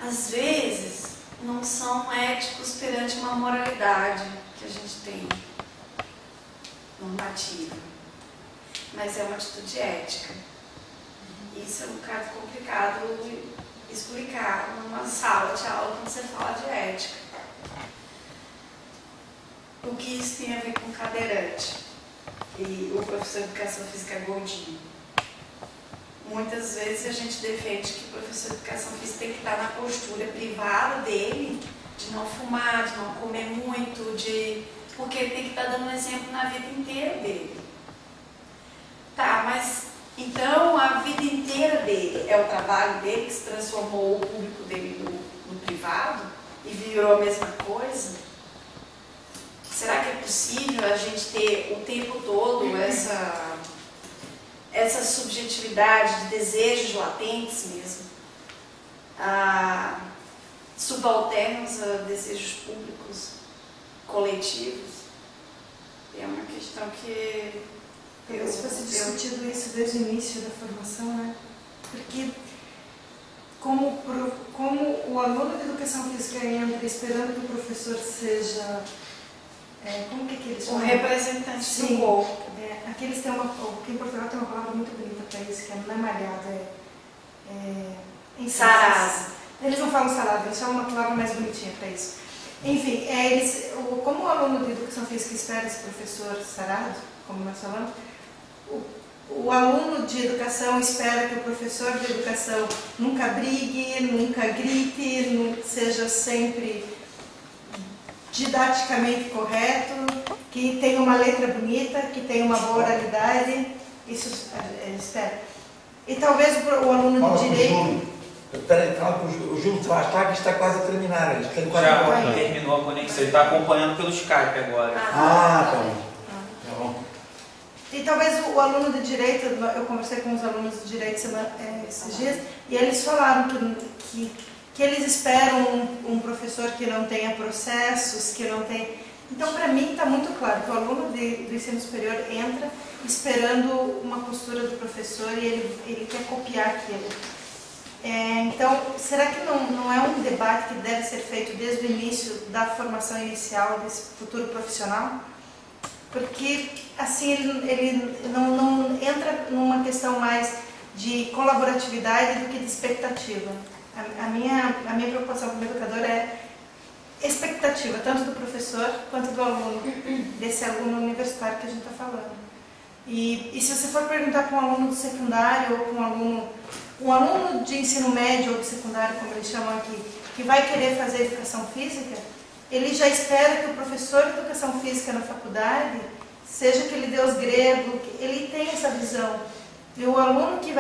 Speaker 8: às vezes, não são éticos perante uma moralidade que a gente tem normativa, mas é uma atitude ética. Isso é um bocado complicado explicar numa sala de aula quando você fala de ética. O que isso tem a ver com cadeirante? E o professor de educação física é gordinho. Muitas vezes a gente defende que o professor de educação física tem que estar na postura privada dele, de não fumar, de não comer muito, porque ele tem que estar dando um exemplo na vida inteira dele. Tá, mas então a vida inteira dele é o trabalho dele que se transformou o público dele no privado e virou a mesma coisa? Será que é possível a gente ter o tempo todo essa subjetividade de desejos latentes mesmo, subalternos a desejos públicos, coletivos? É uma questão que
Speaker 2: Talvez fosse discutido isso desde o início da formação, né? Porque como o aluno de educação física entra esperando que o professor seja, como que eles chamam?
Speaker 8: O representante
Speaker 2: Sim,
Speaker 8: do corpo.
Speaker 2: Aqui eles têm aqui em Portugal tem uma palavra muito bonita para isso, que não é malhado,
Speaker 8: Sarado.
Speaker 2: Eles não falam sarado, eles chamam uma palavra mais bonitinha para isso. Enfim, como o aluno de educação física espera esse professor sarado, como nós falamos, o aluno de educação espera que o professor de educação nunca brigue, nunca grite, seja sempre didaticamente correto, que tenha uma letra bonita, que tenha uma boa oralidade. Isso ele espera. E talvez o aluno de direito...
Speaker 3: Espera, o Júlio está que está quase a terminar. Ele tem quase
Speaker 5: Já terminou a conexão, ele está acompanhando pelo Skype agora.
Speaker 3: Tá bom.
Speaker 2: E talvez o aluno de direito, eu conversei com os alunos de direito esses dias, e eles falaram que eles esperam um professor que não tenha processos, que não tem... Então, para mim, está muito claro que o aluno do ensino superior entra esperando uma postura do professor e ele quer copiar aquilo. Então, será que não é um debate que deve ser feito desde o início da formação inicial desse futuro profissional? Porque, assim, ele não entra numa questão mais de colaboratividade do que de expectativa. A minha preocupação como educadora é expectativa, tanto do professor quanto do aluno, desse aluno universitário que a gente está falando. E se você for perguntar para um aluno do secundário ou para um aluno de ensino médio ou de secundário, como eles chamam aqui, que vai querer fazer educação física, ele já espera que o professor de educação física na faculdade seja aquele deus grego, ele tem essa visão. E o aluno que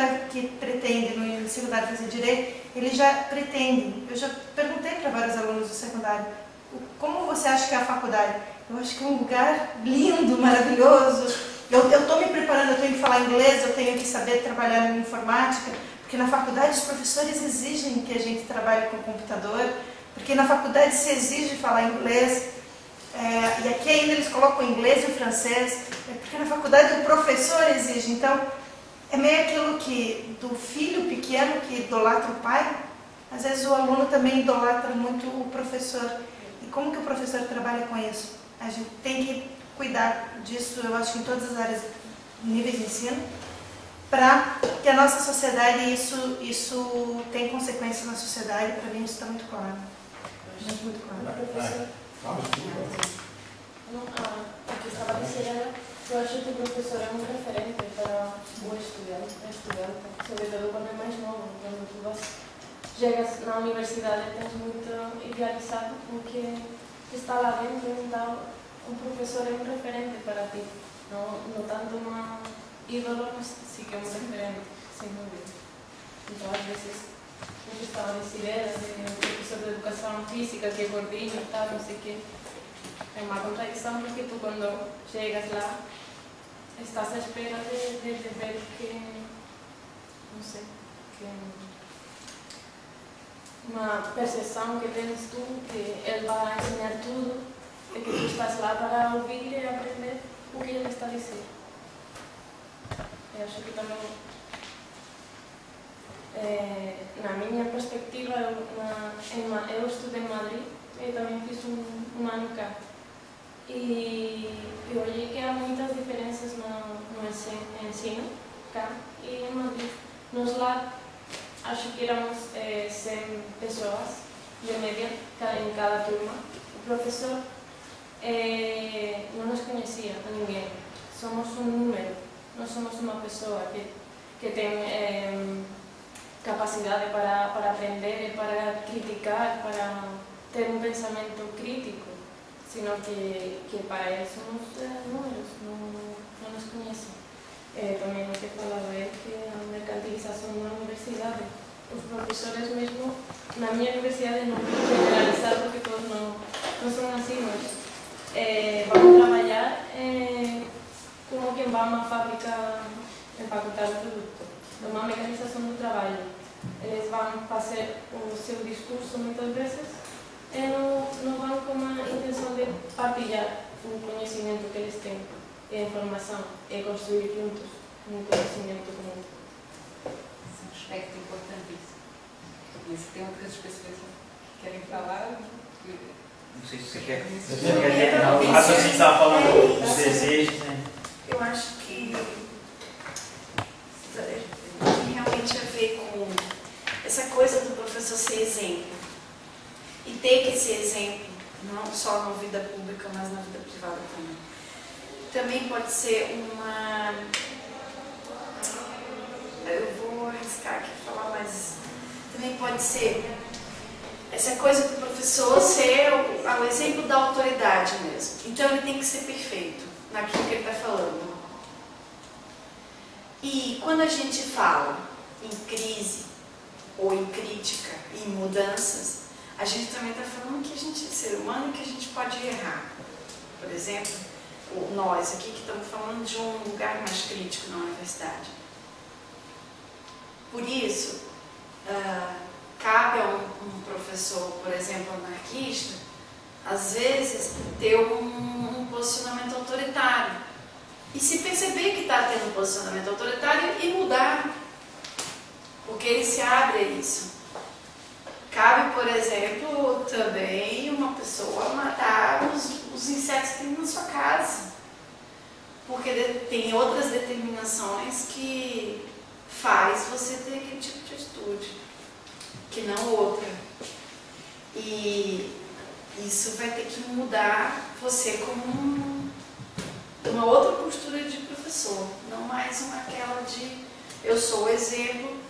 Speaker 2: pretende no secundário fazer direito, ele já pretende. Eu já perguntei para vários alunos do secundário, como você acha que é a faculdade? Eu acho que é um lugar lindo, maravilhoso. Eu estou me preparando, eu tenho que falar inglês, eu tenho que saber trabalhar na informática, porque na faculdade os professores exigem que a gente trabalhe com o computador, porque na faculdade se exige falar inglês, e aqui ainda eles colocam o inglês e o francês, porque na faculdade o professor exige. Então, é meio aquilo que do filho pequeno que idolatra o pai, às vezes o aluno também idolatra muito o professor. E como que o professor trabalha com isso? A gente tem que cuidar disso, eu acho que em todas as áreas, níveis de ensino, para que a nossa sociedade, isso tem consequências na sociedade. Para mim isso está muito claro. Muito claro.
Speaker 9: Professor, o que estava dizendo, eu acho que o professor é um referente para o estudante, sobretudo quando é mais novo. Quando tu chegas na universidade, tens muito idealizado o que está lá dentro, então o professor é um referente para ti, não tanto uma ídolo, mas sim que é um referente, sem dúvida. Então, às vezes, o que estava a dizer, o professor de educação física que é gordinho e tal, não sei o quê, é uma contradição porque tu, quando chegas lá, estás à espera de ver que, não sei, que uma percepção que tens tu, que ele vai ensinar tudo, e que tu estás lá para ouvir e aprender o que ele está a dizer. Eu acho que também, na minha perspectiva, eu estudei em Madrid e também fiz um ano cá. E eu olhei que há muitas diferenças no ensino cá e em Madrid. Nós lá, acho que éramos 100 pessoas de média em cada turma. O professor não nos conhecia a ninguém. Somos um número, não somos uma pessoa que tem capacidade para aprender, para criticar, para ter um pensamento crítico, sino que para eles somos números, não nos conhecem. também o que falava é que a mercantilização da universidade, os professores mesmo, na minha universidade, não vou generalizar porque todos não são assim, mas vão trabalhar como quem vai a uma fábrica empacotar o produto, uma mecanização do trabalho. Eles vão fazer o seu discurso muitas vezes e não vão com a intenção de partilhar o conhecimento que eles têm, e a informação, e construir juntos um conhecimento comum.
Speaker 1: Esse é um aspecto importantíssimo. E se tem outras pessoas que querem falar,
Speaker 5: Não sei se você quer.
Speaker 2: Não,
Speaker 5: A gente estava falando dos desejos, né?
Speaker 8: Eu acho que tem realmente a ver com essa coisa do professor ser exemplo. E ter que ser exemplo, não só na vida pública, mas na vida privada também. Também pode ser uma... Eu vou arriscar aqui falar, mas também pode ser essa coisa do professor ser o exemplo da autoridade mesmo. Então ele tem que ser perfeito naquilo que ele está falando. E quando a gente fala em crise, ou em crítica, e em mudanças, a gente também está falando que a gente é ser humano e que a gente pode errar. Por exemplo, nós aqui que estamos falando de um lugar mais crítico na universidade. Por isso, cabe a um professor, por exemplo, anarquista, às vezes, ter um posicionamento autoritário. E se perceber que está tendo um posicionamento autoritário e mudar. Porque ele se abre a isso. Cabe, por exemplo, também uma pessoa matar os insetos que tem na sua casa. Porque tem outras determinações que faz você ter aquele tipo de atitude, que não outra. E isso vai ter que mudar você como uma outra postura de professor, não mais aquela de eu sou o exemplo,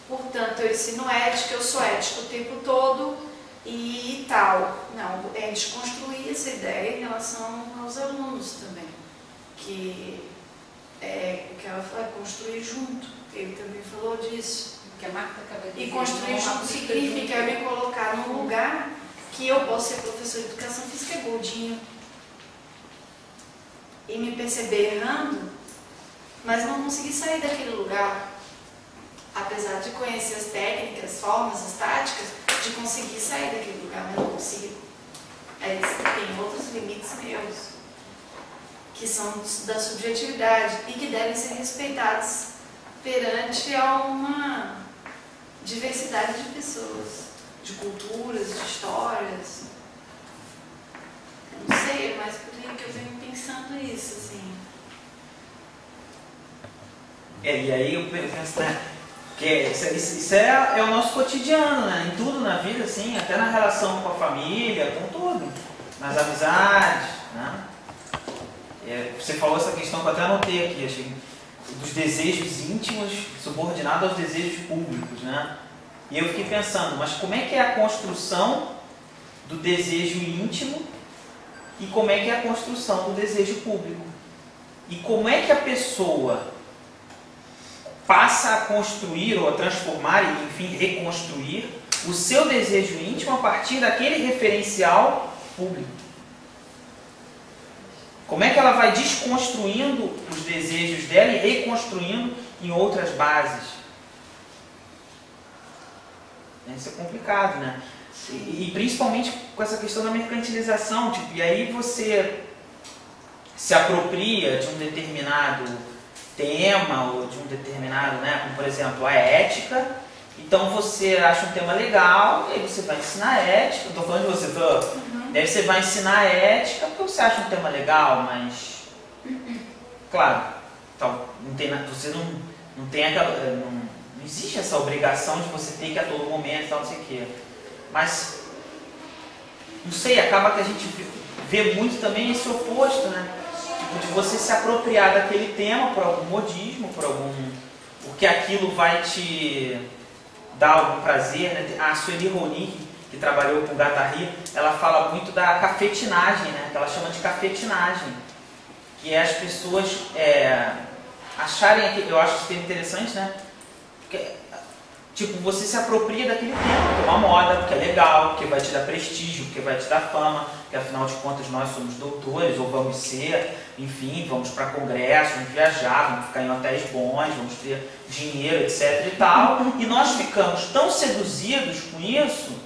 Speaker 8: portanto eu ensino ética, eu sou ético o tempo todo e tal. Não, é desconstruir essa ideia em relação aos alunos também, que o que ela falou é construir junto, ele também falou disso.
Speaker 1: que a Marta acaba de
Speaker 8: E
Speaker 1: dizer,
Speaker 8: construir
Speaker 1: não
Speaker 8: junto significa eu me colocar num lugar que eu posso ser professor de educação física gordinho e me perceber errando, mas não conseguir sair daquele lugar, apesar de conhecer as técnicas, formas, as táticas, de conseguir sair daquele lugar, mas não consigo. Tem outros limites meus, que são da subjetividade e que devem ser respeitados perante a uma diversidade de pessoas, de culturas, de histórias. Eu não sei, é mais por aí que eu venho pensando isso, assim.
Speaker 5: E aí eu penso, né? Que isso é o nosso cotidiano, né? Em tudo na vida, assim, até na relação com a família, com tudo. Nas amizades, né? Você falou essa questão que eu até anotei aqui, achei, dos desejos íntimos subordinados aos desejos públicos, né? E eu fiquei pensando, mas como é que é a construção do desejo íntimo e como é que é a construção do desejo público? E como é que a pessoa passa a construir ou a transformar e, enfim, reconstruir o seu desejo íntimo a partir daquele referencial público? Como é que ela vai desconstruindo os desejos dela e reconstruindo em outras bases? Isso é complicado, né? E principalmente com essa questão da mercantilização. Tipo, e aí você se apropria de um determinado tema ou de um determinado, né? Como por exemplo a ética. Então você acha um tema legal e aí você vai ensinar ética. Estou falando de você, Daí você vai ensinar ética porque você acha um tema legal, mas claro, então, você não tem aquela. Não existe essa obrigação de você ter que a todo momento, tal, não sei o quê. Mas, não sei, acaba que a gente vê muito também esse oposto, né? Tipo, de você se apropriar daquele tema por algum modismo, porque aquilo vai te dar algum prazer, né? A Sueli Roni, que trabalhou com Guattari, ela fala muito da cafetinagem, né? Que ela chama de cafetinagem, que é as pessoas acharem aquele, eu acho isso interessante, né? Porque, tipo, você se apropria daquele tema, que é uma moda, porque é legal, porque vai te dar prestígio, porque vai te dar fama, porque afinal de contas nós somos doutores, ou vamos ser, enfim, vamos para congresso, vamos viajar, vamos ficar em hotéis bons, vamos ter dinheiro, etc e tal, e nós ficamos tão seduzidos com isso,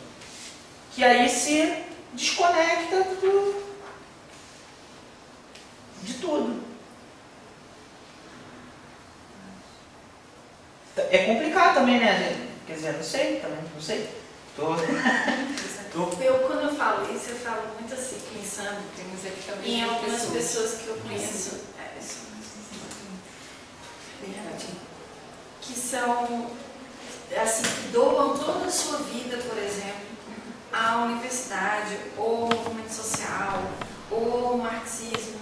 Speaker 5: que aí se desconecta de tudo. É complicado também, né, gente? Quer dizer, não sei também, não sei.
Speaker 8: Quando eu falo isso, eu falo muito assim, pensando em algumas pessoas que eu conheço, que são, assim, que doam toda a sua vida, por exemplo, à universidade, ou ao movimento social, ou ao marxismo.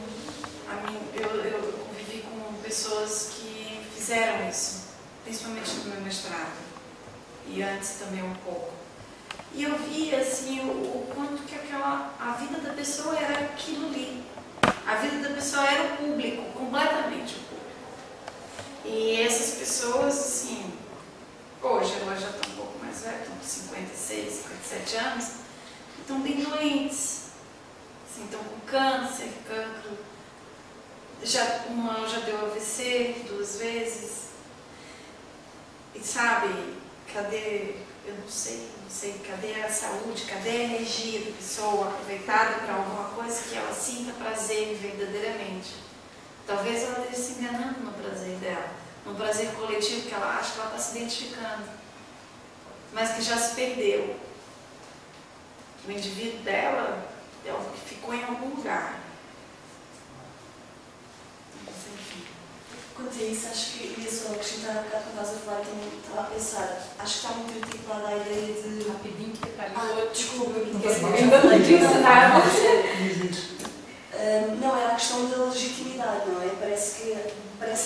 Speaker 8: Eu convivi com pessoas que fizeram isso, principalmente no meu mestrado, e antes também um pouco. E eu vi assim o quanto que a vida da pessoa era aquilo ali. A vida da pessoa era o público, completamente o público. E essas pessoas, assim, hoje elas já estão um pouco mais velhas, estão com 56, 57 anos, estão bem doentes, assim, estão com câncer, cancro. Uma já deu AVC 2 vezes. E sabe, cadê, eu não sei, cadê a saúde, cadê a energia da pessoa aproveitada para alguma coisa que ela sinta prazer verdadeiramente? Talvez ela esteja se enganando no prazer dela, no prazer coletivo que ela acha que ela está se identificando, mas que já se perdeu. O indivíduo dela ficou em algum lugar.
Speaker 6: Quanto a isso, acho que ia só acrescentar um bocado quando estás a falar, estava a pensar, acho que está muito articulada a ideia de...
Speaker 1: Rapidinho que caiu.
Speaker 6: Desculpa,
Speaker 1: ainda não disse nada.
Speaker 6: Não, era a questão da legitimidade, não é? Parece que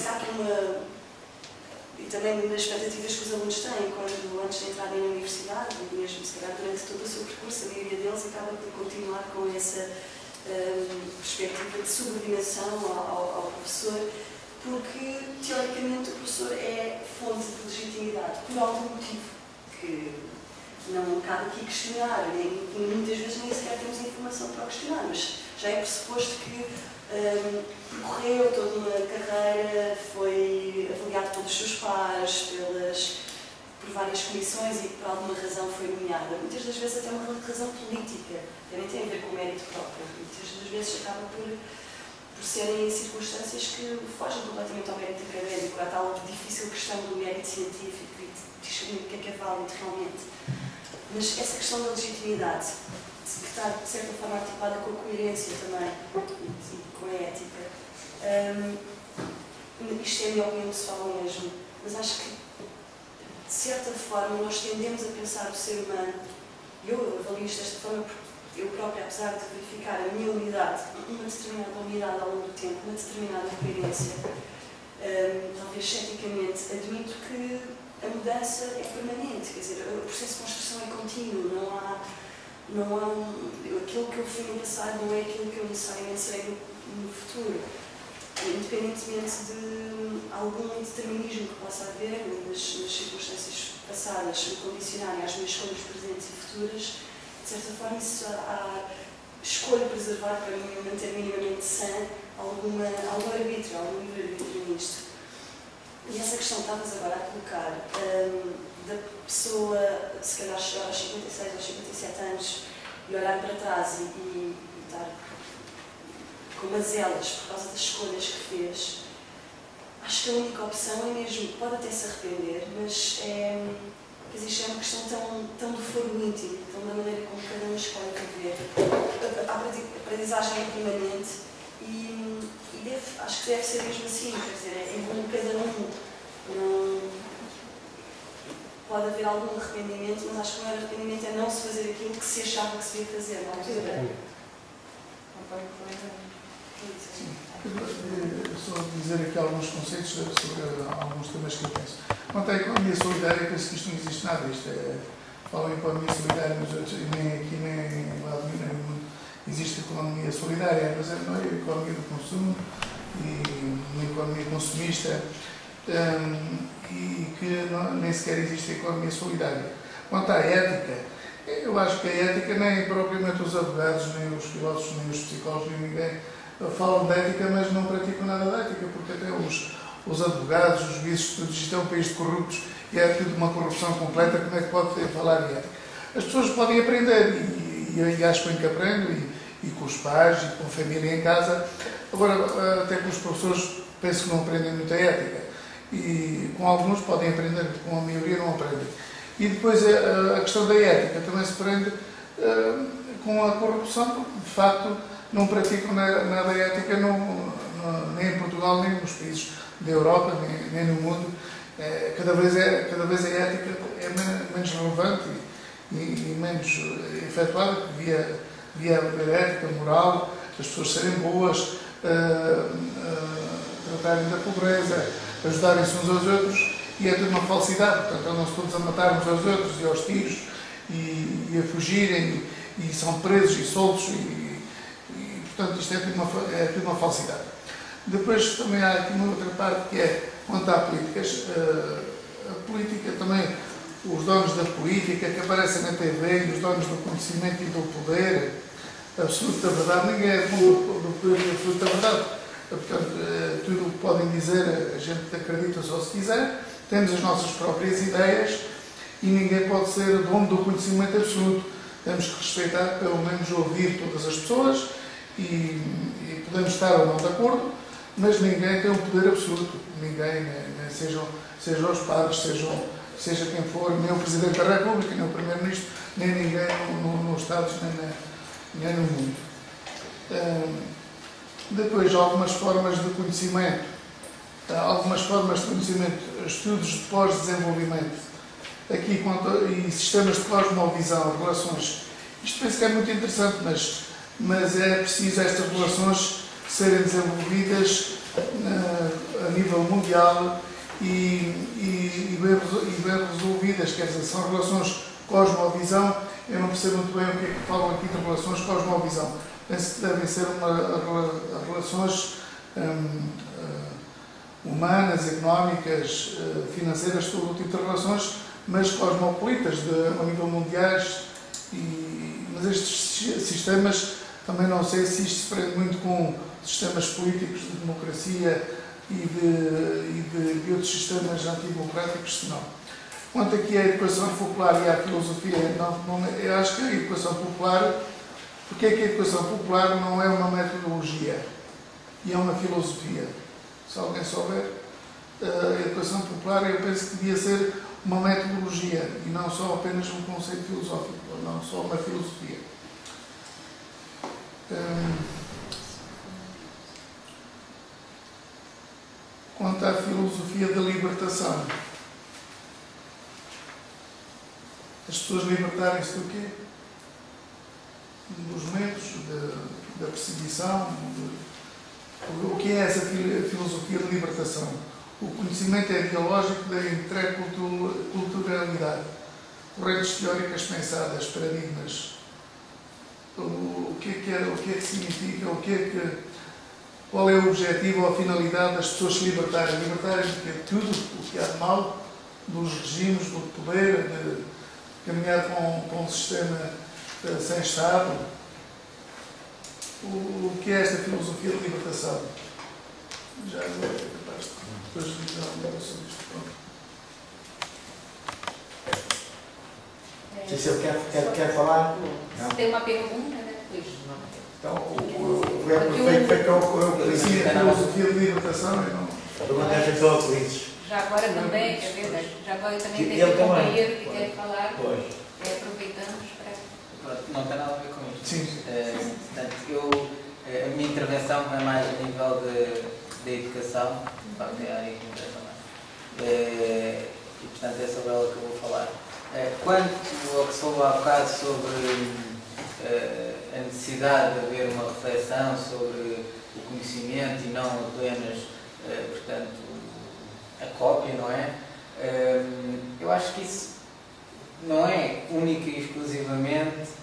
Speaker 6: há aqui uma... E também nas expectativas que os alunos têm, quando antes de entrarem na universidade, e mesmo se calhar durante todo o seu percurso, a maioria deles acaba por continuar com essa perspectiva de subordinação ao professor, porque, teoricamente, o professor é fonte de legitimidade, por algum motivo, que não cabe aqui questionar, e muitas vezes nem sequer temos informação para o questionar, mas já é pressuposto que percorreu toda uma carreira, foi avaliado pelos seus pares, por várias comissões e por alguma razão foi nomeada. Muitas das vezes até uma razão política, também tem a ver com o mérito próprio, muitas das vezes acaba por serem circunstâncias que fogem completamente ao mérito académico, à tal difícil questão do mérito científico e de discernir o que é válido realmente. Mas essa questão da legitimidade, que está de certa forma articulada com a coerência também e com a ética, isto é a minha opinião pessoal mesmo, mas acho que de certa forma nós tendemos a pensar o ser humano, e eu avalio isto desta forma porque eu própria, apesar de verificar a minha unidade, uma determinada unidade ao longo do tempo, uma determinada coerência, talvez ceticamente, admito que a mudança é permanente, quer dizer, o processo de construção é contínuo, não há aquilo que eu fui no passado não é aquilo que eu necessariamente serei no futuro, independentemente de algum determinismo que possa haver nas circunstâncias passadas me condicionarem às minhas escolhas presentes e futuras. De certa forma, isso escolho preservar para mim manter minimamente sã algum arbítrio, algum livre-arbítrio nisto. E essa questão que estavas agora a colocar, da pessoa, se calhar chegar aos 56 ou 57 anos e olhar para trás e estar com mazelas por causa das escolhas que fez, acho que a única opção é mesmo, pode até se arrepender, mas existe uma questão tão do foro íntimo, tão da maneira como cada um escolhe viver. A aprendizagem é permanente e acho que deve ser mesmo assim, quer dizer, é como cada um. Não, pode haver algum arrependimento, mas acho que o maior arrependimento é não se fazer aquilo que se achava que se devia fazer na altura.
Speaker 10: Só dizer aqui alguns conceitos sobre alguns temas que eu penso. Quanto à economia solidária, penso que isto não existe nada. Falam em economia solidária, mas nem aqui, nem em lado nenhum, nem no mundo existe economia solidária. Mas não é a economia do consumo, e uma economia consumista e que nem sequer existe a economia solidária. Quanto à ética, eu acho que a ética nem propriamente os advogados, nem os filósofos, nem os psicólogos, nem ninguém falam de ética, mas não praticam nada de ética, porque até os advogados, os juízes, tudo isto é um país de corruptos e é tudo uma corrupção completa, como é que pode falar de ética? As pessoas podem aprender e acho bem que aprendem e com os pais e com a família em casa. Agora, até com os professores, penso que não aprendem muita ética e com alguns podem aprender, com a maioria não aprendem. E depois a questão da ética também se prende com a corrupção, porque de facto não praticam nada ética nem em Portugal, nem nos países da Europa, nem no mundo. Cada vez a ética é menos relevante e menos efetuada, porque devia haver ética, moral, as pessoas serem boas, tratarem da pobreza, ajudarem-se uns aos outros, e é tudo uma falsidade. Portanto, andam-se todos a matar uns aos outros e aos tiros e a fugirem e são presos e soltos e portanto, isto é tudo uma falsidade. Depois também há aqui uma outra parte que é quanto à políticas. A política também, os donos da política que aparecem na TV e os donos do conhecimento e do poder absoluto da verdade, ninguém é dono do poder e absoluto da verdade. Portanto, tudo o que podem dizer a gente acredita só se quiser, temos as nossas próprias ideias e ninguém pode ser dono do conhecimento absoluto. Temos que respeitar, pelo menos ouvir todas as pessoas e podemos estar ou não de acordo, mas ninguém tem um poder absoluto. Ninguém, nem sejam os padres, seja quem for, nem o Presidente da República, nem o Primeiro-Ministro, nem ninguém nos Estados, nem no mundo. Depois, algumas formas de conhecimento, estudos de pós-desenvolvimento, aqui e sistemas de cosmovisão, relações. Isto penso que é muito interessante, mas é preciso estas relações serem desenvolvidas a nível mundial e bem resolvidas, quer dizer, são relações cosmovisão. Eu não percebo muito bem o que é que falam aqui de relações cosmovisão. Penso que devem ser relações humanas, económicas, financeiras, todo o tipo de relações, mas cosmopolitas, a nível mundiais. Mas estes sistemas, também não sei se isto se prende muito com sistemas políticos de democracia e de outros sistemas antidemocráticos, se não. Quanto aqui à educação popular e à filosofia, eu acho que a educação popular, porque é que a educação popular não é uma metodologia e é uma filosofia? Se alguém souber, a educação popular eu penso que devia ser uma metodologia e não só apenas um conceito filosófico, ou não só uma filosofia. Quanto à filosofia da libertação, as pessoas libertarem-se do quê? Dos medos, da perseguição. O que é essa filosofia de libertação? O conhecimento é biológico da interculturalidade, correntes teóricas pensadas, paradigmas. O que é que significa? Qual é o objetivo ou a finalidade das pessoas se libertarem? Libertarem de tudo o que há de mal, dos regimes, do poder, de caminhar com um sistema sem Estado. O que é esta filosofia de libertação? Já agora é capaz de depois dizer alguma coisa sobre isto.
Speaker 3: Se quer falar?
Speaker 1: Não. Tem uma pergunta, né? Depois.
Speaker 3: Então, o prefeito foi que eu
Speaker 10: sim, a filosofia de libertação e não.
Speaker 3: A pergunta é feita ao Polícias.
Speaker 1: Já agora também, é verdade. Já agora também tem um companheiro que quer falar.
Speaker 3: Pois.
Speaker 1: Aproveitamos para.
Speaker 7: Não tem nada a ver com isto.
Speaker 10: Sim.
Speaker 7: Portanto, a minha intervenção é mais a nível de educação, de facto é a área que me interessa mais. E portanto é sobre ela que eu vou falar. Quanto ao que se falou há bocado sobre a necessidade de haver uma reflexão sobre o conhecimento e não apenas, portanto, a cópia, não é? Eu acho que isso não é única e exclusivamente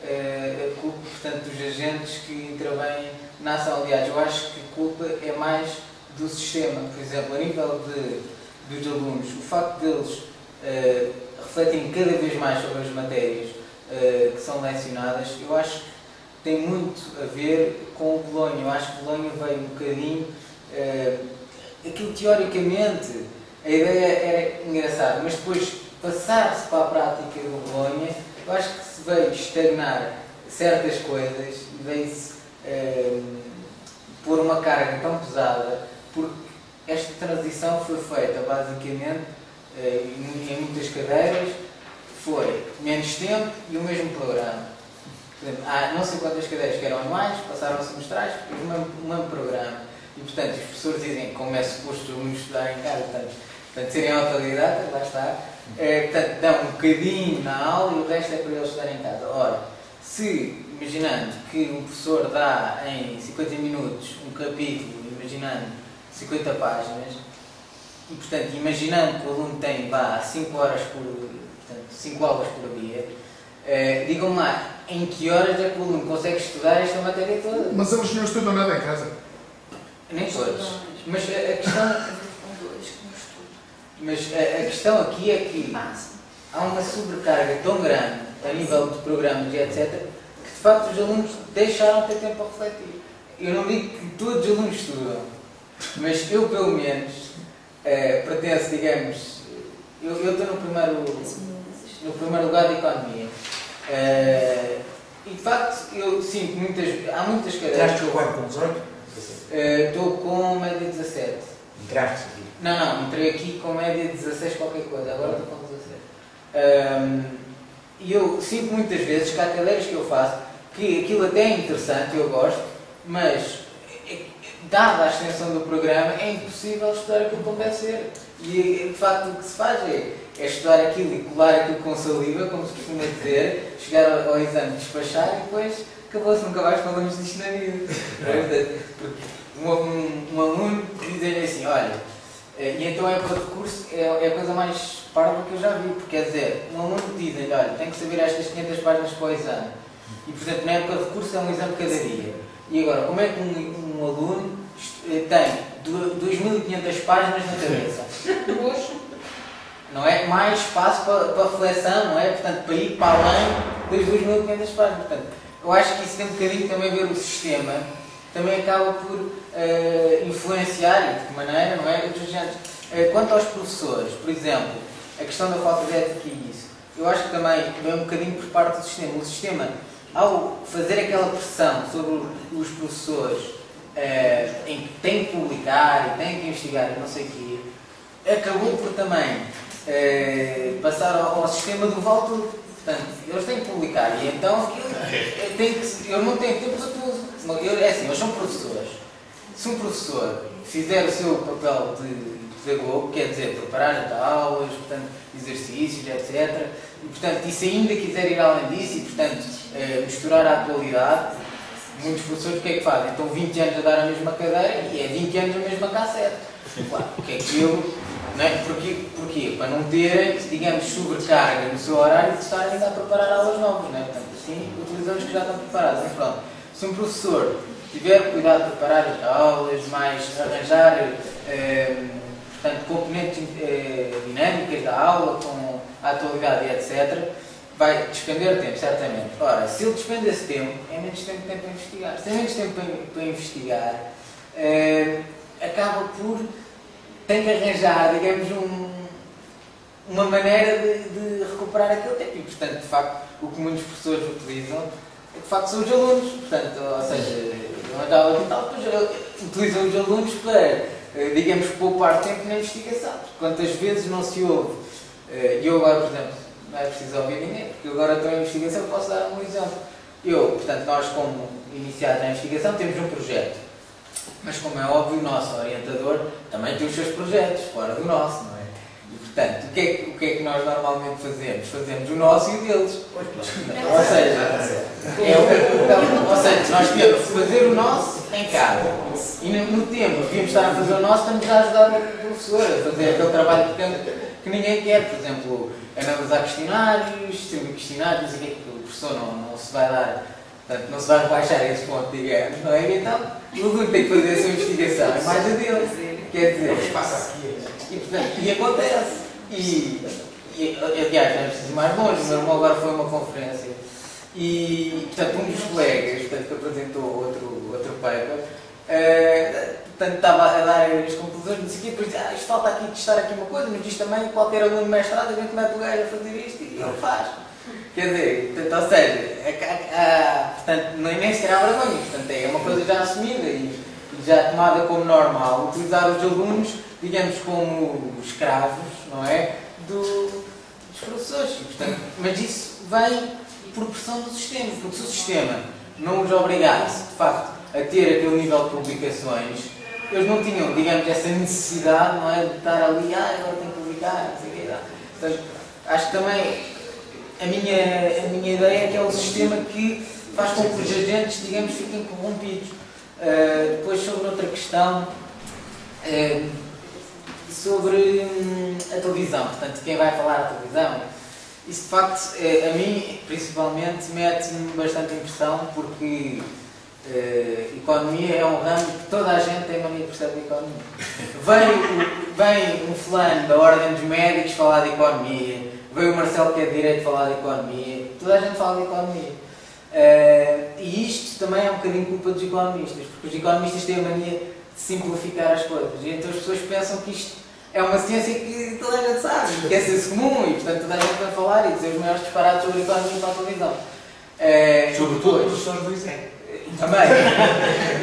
Speaker 7: a culpa, portanto, dos agentes que intervêm na ação. Aliás, eu acho que a culpa é mais do sistema. Por exemplo, a nível dos alunos, o facto deles refletirem cada vez mais sobre as matérias que são lecionadas, eu acho que tem muito a ver com o Bolonha. Eu acho que o Bolonha veio um bocadinho... aquilo teoricamente, a ideia era engraçada, mas depois passar-se para a prática do Bolonha, eu acho que se veio estagnar certas coisas e veio-se pôr uma carga tão pesada, porque esta transição foi feita basicamente em muitas cadeiras, foi menos tempo e o mesmo programa. Por exemplo, há não sei quantas cadeiras que eram anuais, passaram a semestrais, o mesmo programa. E, portanto, os professores dizem, como é suposto os alunos estudarem em casa, portanto serem autodidatas, lá está, portanto, dão um bocadinho na aula e o resto é para eles estudarem em casa. Ora, se, imaginando que um professor dá em 50 minutos um capítulo, imaginando 50 páginas, e, portanto, imaginando que o aluno tem, 5 horas portanto, 5 aulas por dia, digam-me lá, em que horas é que o aluno consegue estudar esta matéria toda?
Speaker 10: Mas eles não estudam nada em casa.
Speaker 7: Nem todos. Mas a questão... Mas a questão aqui é que há uma sobrecarga tão grande a nível de programas e etc. que de facto os alunos deixaram de ter tempo a refletir. Eu não digo que todos os alunos estudam, mas eu pelo menos pertenço, digamos, eu estou no primeiro lugar de economia. E de facto eu sinto há muitas cadeiras.
Speaker 3: Estás com 18?
Speaker 7: Estou com média 17.
Speaker 3: Entraste aqui?
Speaker 7: Não, entrei aqui com média 16 qualquer coisa, agora estou com 17. E eu sinto muitas vezes que há cadeiras que eu faço que aquilo até é interessante, eu gosto, mas dada a extensão do programa é impossível estudar aquilo como deve ser. E de facto o que se faz é estudar aquilo e colar aquilo com saliva, como se costuma dizer, chegar ao exame, despachar e depois acabou-se, nunca mais falamos disto na vida. Um aluno diz-lhe assim, olha, e então a época de curso é a coisa mais parva que eu já vi, porque quer dizer, um aluno diz-lhe, olha, tem que saber estas 500 páginas para o exame. E, por exemplo, na época de curso é um exame cada dia. E agora, como é que um aluno tem 2.500 páginas na cabeça? Não é? Mais espaço para reflexão, não é? Portanto, para ir para além das 2.500 páginas. Portanto, eu acho que isso tem um bocadinho também a ver o sistema, também acaba por influenciar, e de que maneira, não é? Quanto aos professores, por exemplo, a questão da falta de ética e isso, eu acho que também vem um bocadinho por parte do sistema. O sistema, ao fazer aquela pressão sobre os professores em que têm que publicar e têm que investigar e não sei o quê, acabou por também passar ao sistema do vale tudo. Portanto, eles têm que publicar e então eu não tenho tempo para tudo. É assim, eles são professores. Se um professor fizer o seu papel de pedagogo, quer dizer, preparar as aulas, portanto, exercícios, etc. E, portanto, e se ainda quiser ir além disso e, portanto, misturar a atualidade, muitos professores o que é que fazem? Estão 20 anos a dar a mesma cadeira e é 20 anos a mesma cassete. Claro, o que é aquilo? Não é? Porquê? Para não terem, digamos, sobrecarga no seu horário de estarem ainda a preparar aulas novas, não é? Portanto, assim, utilizamos que já estão preparados. Mas pronto, se um professor tiver cuidado de preparar as aulas, mais arranjar portanto, componentes dinâmicas da aula, com a atualidade e etc., vai despender tempo, certamente. Ora, se ele despende esse tempo, é menos tempo que tem para investigar. Se tem menos tempo para investigar, acaba por... tem que arranjar, digamos, uma maneira de recuperar aquele tempo. E, portanto, de facto, o que muitos professores utilizam, de facto, são os alunos. Portanto, ou seja, uma aula e tal, depois utilizam os alunos para, digamos, poupar tempo na investigação. Quantas vezes não se ouve? E eu agora, por exemplo, não é preciso ouvir ninguém, porque eu agora estou em investigação, posso dar um exemplo. Portanto, nós, como iniciados na investigação, temos um projeto. Mas, como é óbvio, o nosso orientador também tem os seus projetos, fora do nosso, não é? E, portanto, o que é que nós normalmente fazemos? Fazemos o nosso e o deles. Ou seja, nós temos que fazer o nosso em casa. E no tempo que devíamos estar a fazer o nosso, estamos a ajudar o professor a fazer aquele trabalho que ninguém quer. Por exemplo, analisar questionários, distribuir questionários, o que é que o professor não se vai dar Portanto, não se vai rebaixar esse ponto, digamos, não é? Então, o Rui tem que fazer a sua investigação, é mais a dele. Quer dizer, e acontece. Aliás, não é preciso ir mais longe, o meu irmão agora foi a uma conferência e, portanto, um dos colegas, portanto, que apresentou outro paper, portanto, estava a dar as conclusões, não sei o quê, depois dizia, isto falta aqui testar aqui uma coisa, mas isto também, qualquer aluno de mestrado, a gente mete o gajo a fazer isto e ele faz. Quer dizer, portanto, ou seja, portanto, nem sequer há vergonha, portanto, é uma coisa já assumida e já tomada como normal, utilizar os alunos, digamos, como escravos, não é? Dos professores. E, portanto, mas isso vem por pressão do sistema, porque se o sistema não os obrigasse, de facto, a ter aquele nível de publicações, eles não tinham, digamos, essa necessidade, não é? De estar ali, agora tenho que publicar, não sei o que. Portanto, acho que também a minha ideia é que é o sistema que faz com que os agentes, digamos, fiquem corrompidos. Depois, sobre outra questão, sobre a televisão, portanto, quem vai falar à televisão, isso de facto, a mim, principalmente, mete-me bastante impressão, porque economia é um ramo que toda a gente tem mania de perceber de economia. Vem um fulano da ordem dos médicos falar de economia, vem o Marcelo que é de direito falar de economia, toda a gente fala de economia. E isto também é um bocadinho culpa dos economistas, porque os economistas têm a mania de simplificar as coisas, e então as pessoas pensam que isto é uma ciência que toda a gente sabe, que é senso comum, e portanto toda a gente vai falar e dizer os maiores disparados sobre a economia para a televisão.
Speaker 3: Sobretudo os professores do ISEC.
Speaker 7: Também.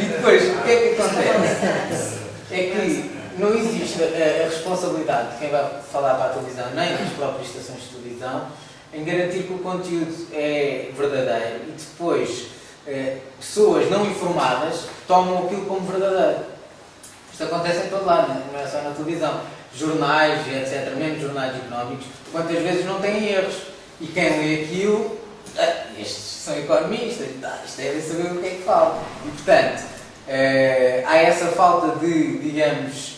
Speaker 7: E depois, o que é que acontece? É que não existe a responsabilidade de quem vai falar para a televisão, nem das próprias estações de televisão, em garantir que o conteúdo é verdadeiro e depois pessoas não informadas tomam aquilo como verdadeiro. Isto acontece em todo lado, não é só na televisão. Jornais, etc., mesmo jornais económicos, quantas vezes não têm erros. E quem lê aquilo, estes são economistas, isto devem saber o que é que fala. E, portanto, há essa falta de, digamos,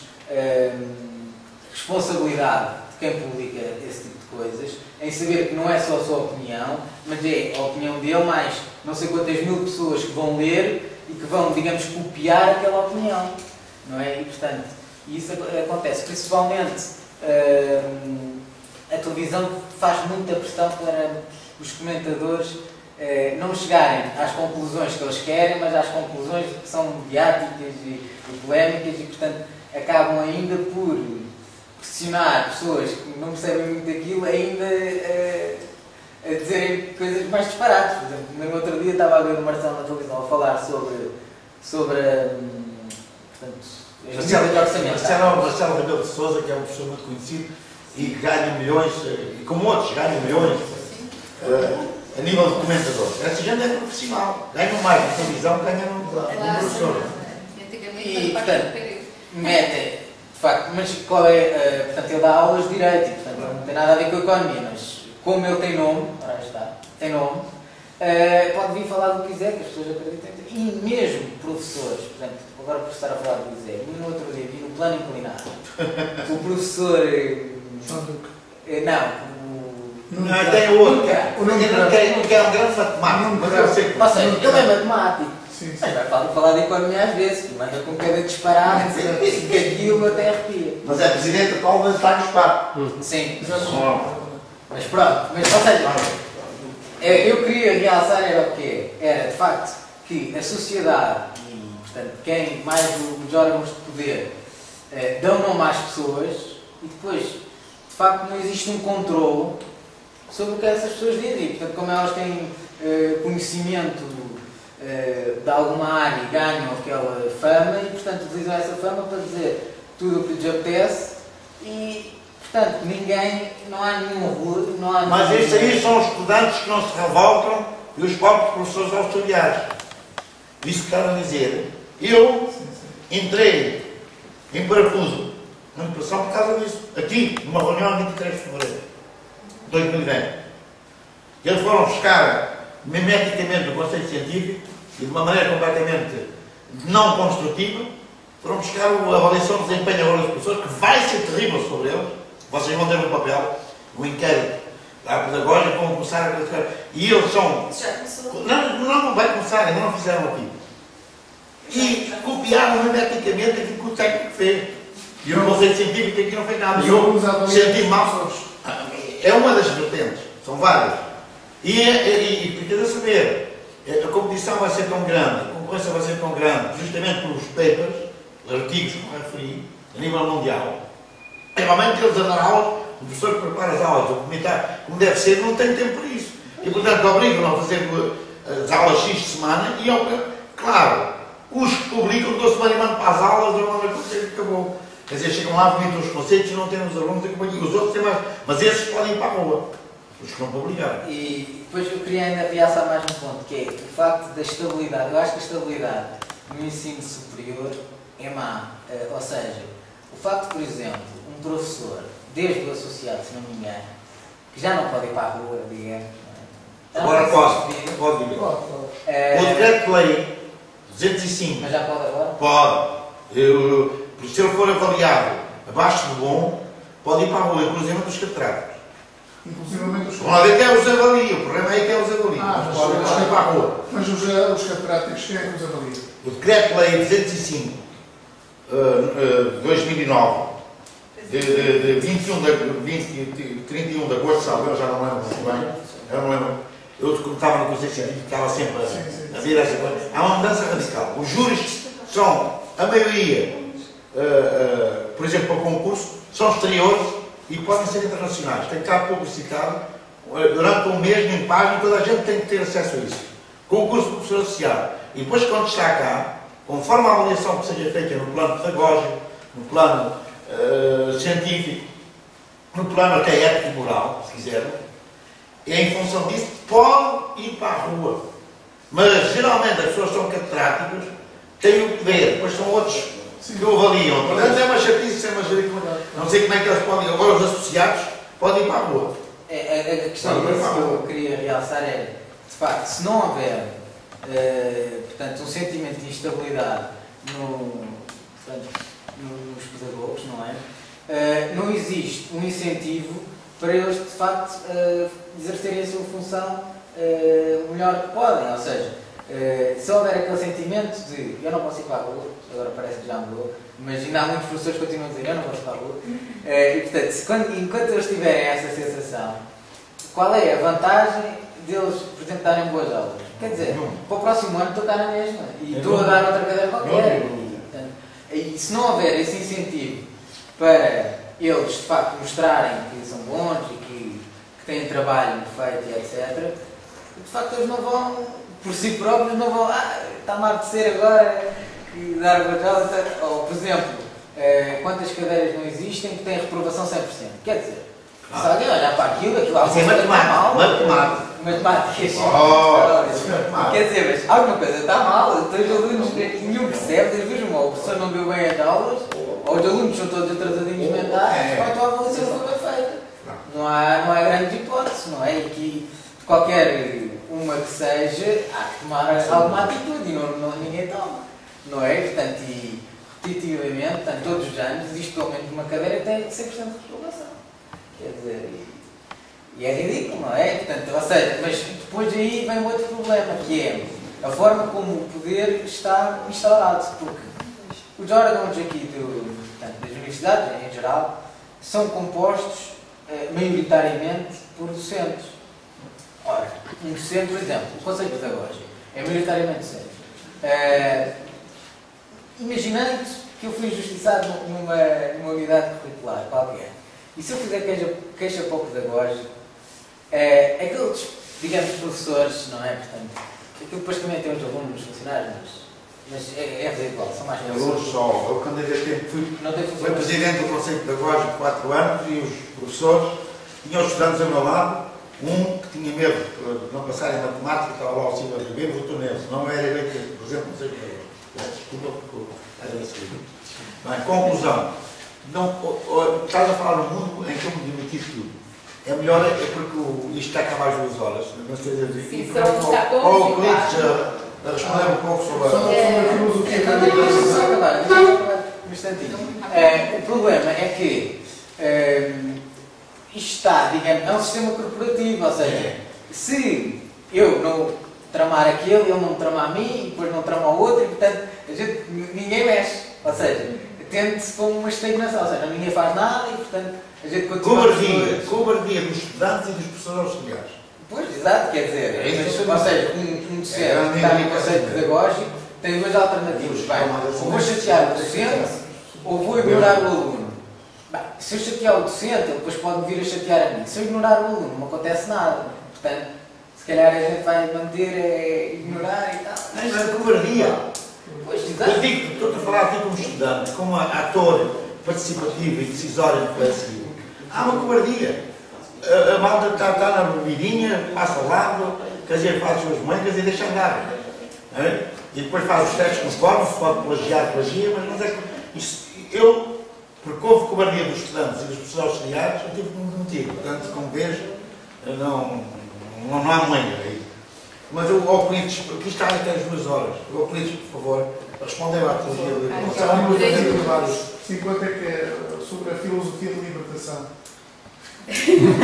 Speaker 7: responsabilidade de quem publica esse tipo de coisas, em saber que não é só a sua opinião, mas é a opinião dele mais não sei quantas mil pessoas que vão ler e que vão, digamos, copiar aquela opinião. Não é? E, portanto, isso acontece. Principalmente, a televisão faz muita pressão para os comentadores não chegarem às conclusões que eles querem, mas às conclusões que são mediáticas e polémicas e, portanto, acabam ainda por pressionar pessoas que não percebem muito daquilo ainda a dizerem coisas mais disparadas. Por exemplo, no outro dia estava a ver o Marcelo na televisão a falar sobre
Speaker 3: Marcelo Rebelo de Sousa, que é um professor muito conhecido e que ganha milhões, e como outros ganham milhões a nível de comentador. Essa gente é profissional, ganham mais na televisão, ganham no professor.
Speaker 7: E, portanto, metem, de facto, mas qual é, portanto, ele dá aulas de direito, portanto, não tem nada a ver com a economia, mas como ele tem nome, ora está, tem nome, pode vir falar do que quiser, que as pessoas acreditem. E mesmo professores, por exemplo, agora por estar a falar do José, no outro dia vi no plano inclinado, o professor...
Speaker 3: Não, tem outro. Que é um grande matemático, mas eu sei que...
Speaker 7: Ou seja, ele é matemático. Mas vai falar de economia às vezes, que manda com cada disparate, que aquilo até arrepia.
Speaker 3: Mas é presidente atual do Estado do Estado.
Speaker 7: Sim. Mas pronto, mas ou seja, eu queria realçar era o quê? Era de facto que a sociedade e, portanto, quem mais os órgãos de poder dão nome às pessoas e depois, de facto, não existe um controle sobre o que essas pessoas dizem. E, portanto, como elas têm conhecimento de alguma área e ganham aquela fama e, portanto, utilizam essa fama para dizer tudo o que lhes apetece e, portanto, não há nenhum...
Speaker 3: Mas isso aí são os estudantes que não se revoltam e os próprios professores auxiliares. Isso quero dizer. Eu entrei em parafuso na educação por causa disso. Aqui, numa reunião de 23 de fevereiro de 2020. Eles foram buscar mimeticamente o Conselho Científico e de uma maneira completamente não construtiva, foram buscar a avaliação de desempenho agora dos professores, que vai ser terrível sobre eles. Vocês vão ter no papel um inquérito a pedagógica, vão começar a criticar. E eles são...
Speaker 6: Já começou?
Speaker 3: Não vai começar, ainda não fizeram aqui. E copiaram mimeticamente aquilo que o técnico fez. E o conceito científico aqui não fez nada. E eu senti mal. É uma das vertentes, são várias. E precisa saber, a competição vai ser tão grande, a concorrência vai ser tão grande, justamente pelos papers, os artigos que eu referi, a nível mundial. Realmente eles andam aulas, o professor que prepara as aulas, o comentário, como deve ser, não tem tempo para isso. E portanto obrigam a fazer as aulas X de semana e, claro, os que publicam, toda semana e mandam para as aulas, eu mando a coisa e acabou. Quer dizer, chegam lá, vomitam os conceitos e não têm os alunos e companhia. Os outros têm mais. Mas esses podem ir para a rua. Os que não publicaram.
Speaker 7: E depois eu queria ainda realçar mais um ponto, que é o facto da estabilidade. Eu acho que a estabilidade no ensino superior é má. Ou seja, o facto, por exemplo, um professor, desde o associado, se não me engano, que já não pode ir para a rua, digamos.
Speaker 3: Agora pode ir. O decreto-lei 205.
Speaker 7: Mas já pode agora?
Speaker 3: Pode. Se ele for avaliado abaixo de bom, pode ir para a rua, inclusive dos catedráticos.
Speaker 10: Inclusivamente os
Speaker 3: Vão lá ver quem é os avalia, o problema é quem é os avalia. Mas pode ir para a rua.
Speaker 10: Mas os catedráticos, quem é que os avalia?
Speaker 3: O decreto-lei 205 de 2009, de 31 de agosto, salve, eu já não lembro muito bem. Eu não lembro. Eu, como estava no Conselho Científico, estava sempre a ver essa coisa. Há uma mudança radical. Os júris são, a maioria, por exemplo, para o concurso, são exteriores e podem ser internacionais. Tem que estar publicitado durante um mês, em página, toda a gente tem que ter acesso a isso. Concurso de professor associado. E depois, quando está cá, conforme a avaliação que seja feita no plano pedagógico, no plano científico, no plano até ético e moral, se quiserem, é em função disso que pode ir para a rua. Mas, geralmente, as pessoas que são catedráticas têm o poder, depois são outros que o avaliam. Portanto, é uma chatice, não sei como é que eles podem. Agora, os associados podem ir para a rua.
Speaker 7: A questão disso que eu queria realçar é, de facto, se não houver portanto, um sentimento de instabilidade nos pedagogos, não é? Não existe um incentivo para eles, de facto, exercerem a sua função o melhor que podem. Ou seja, se houver aquele sentimento de eu não posso ir para a rua, agora parece que já mudou, mas ainda há muitos professores que continuam a dizer eu não posso ir para a rua, e portanto, enquanto eles tiverem essa sensação, qual é a vantagem deles, por exemplo, darem boas aulas? Quer dizer, para o próximo ano estou a dar a mesma e estou a dar outra cadeira qualquer. E se não houver esse incentivo para eles, de facto, mostrarem que são bons e que têm trabalho feito e etc., de facto eles não vão, por si próprios, não vão, está-me a apetecer agora e dar boas aulas. Ou, por exemplo, quantas cadeiras não existem que têm reprovação 100%? Quer dizer, se alguém olhar para aquilo
Speaker 3: é matemática.
Speaker 7: Quer dizer, mas alguma coisa está mal, os alunos nenhum percebe, o professor não viu bem as aulas, ou os alunos são todos atrasadinhos mentais, ou então a avaliação não foi bem feita. Não há grande hipótese, não é? E que qualquer uma que seja, há que tomar alguma atitude e ninguém toma. Não é? Portanto, e repetitivamente, portanto, todos os anos, existe pelo menos uma cadeira que tem 100% de reprovação. Quer dizer, e é ridículo, não é? Portanto, ou seja, mas depois aí vem outro problema, que é a forma como o poder está instaurado. Porque os órgãos aqui das universidades, em geral, são compostos maioritariamente por docentes. Ora, um docente, por exemplo, o Conselho Pedagógico é maioritariamente docente. Imaginando que eu fui injustiçado numa unidade curricular qualquer, e se eu fizer queixa para o pedagógico, aqueles, digamos, professores, não é? Portanto, aquilo depois também tem os alunos, os funcionários, mas é residual, são mais
Speaker 3: alunos só. Eu, quando fui presidente do Conselho Pedagógico de 4 anos e os professores tinham os estudantes ao meu lado, um que tinha medo de não passar em matemática, estava lá ao cima de bem, votou nele. Não era eleito, por exemplo, não sei o que. Desculpa, conclusão. Estás a falar no mundo em que eu me demitir tudo. É melhor, porque isto está a acabar às 2 horas. Não sei dizer.
Speaker 1: Sim, são 14
Speaker 3: o Clides a responder um pouco sobre
Speaker 10: a filosofia.
Speaker 7: Deixa-me só acabar um instantinho. O problema é que
Speaker 11: isto está, digamos, é um sistema corporativo, ou seja, se eu não tramar aquele, ele não tramar a mim, e depois não trama ao outro, e portanto, ninguém mexe. Ou seja, tende-se como uma estagnação, ou seja, ninguém faz nada e portanto, a gente continua...
Speaker 3: Cobardia dos estudantes e dos professores auxiliares.
Speaker 11: Pois, exato, quer dizer, ou seja, um docente que está no conceito pedagógico tem duas alternativas. Ou vou chatear o docente, ou vou ignorar o aluno. Bem, se eu chatear o docente, ele depois pode vir a chatear a mim. Se eu ignorar o aluno, não acontece nada. Portanto, se calhar a gente vai manter, ignorar e tal.
Speaker 3: Mas é cobardia.
Speaker 11: Pois, exato.
Speaker 3: Eu digo, estou a falar aqui como estudante, como ator participativo e decisório reflexivo. Há uma cobardia. A malta está na bebidinha, passa ao lado, quer dizer, faz as suas mangas e deixa andar. É? E depois faz os testes com os corpos, pode plagiar, mas é que isso, eu, porque houve cobardia dos estudantes e dos professores auxiliares, eu tive que me demitir. Portanto, como vejo, não há manga aí. Mas o Euclides, aqui está até as 2 horas. O Euclides, por favor, respondeu à teoria do
Speaker 10: Euclides. 50 que é sobre a filosofia de libertação.
Speaker 1: 3 minutos.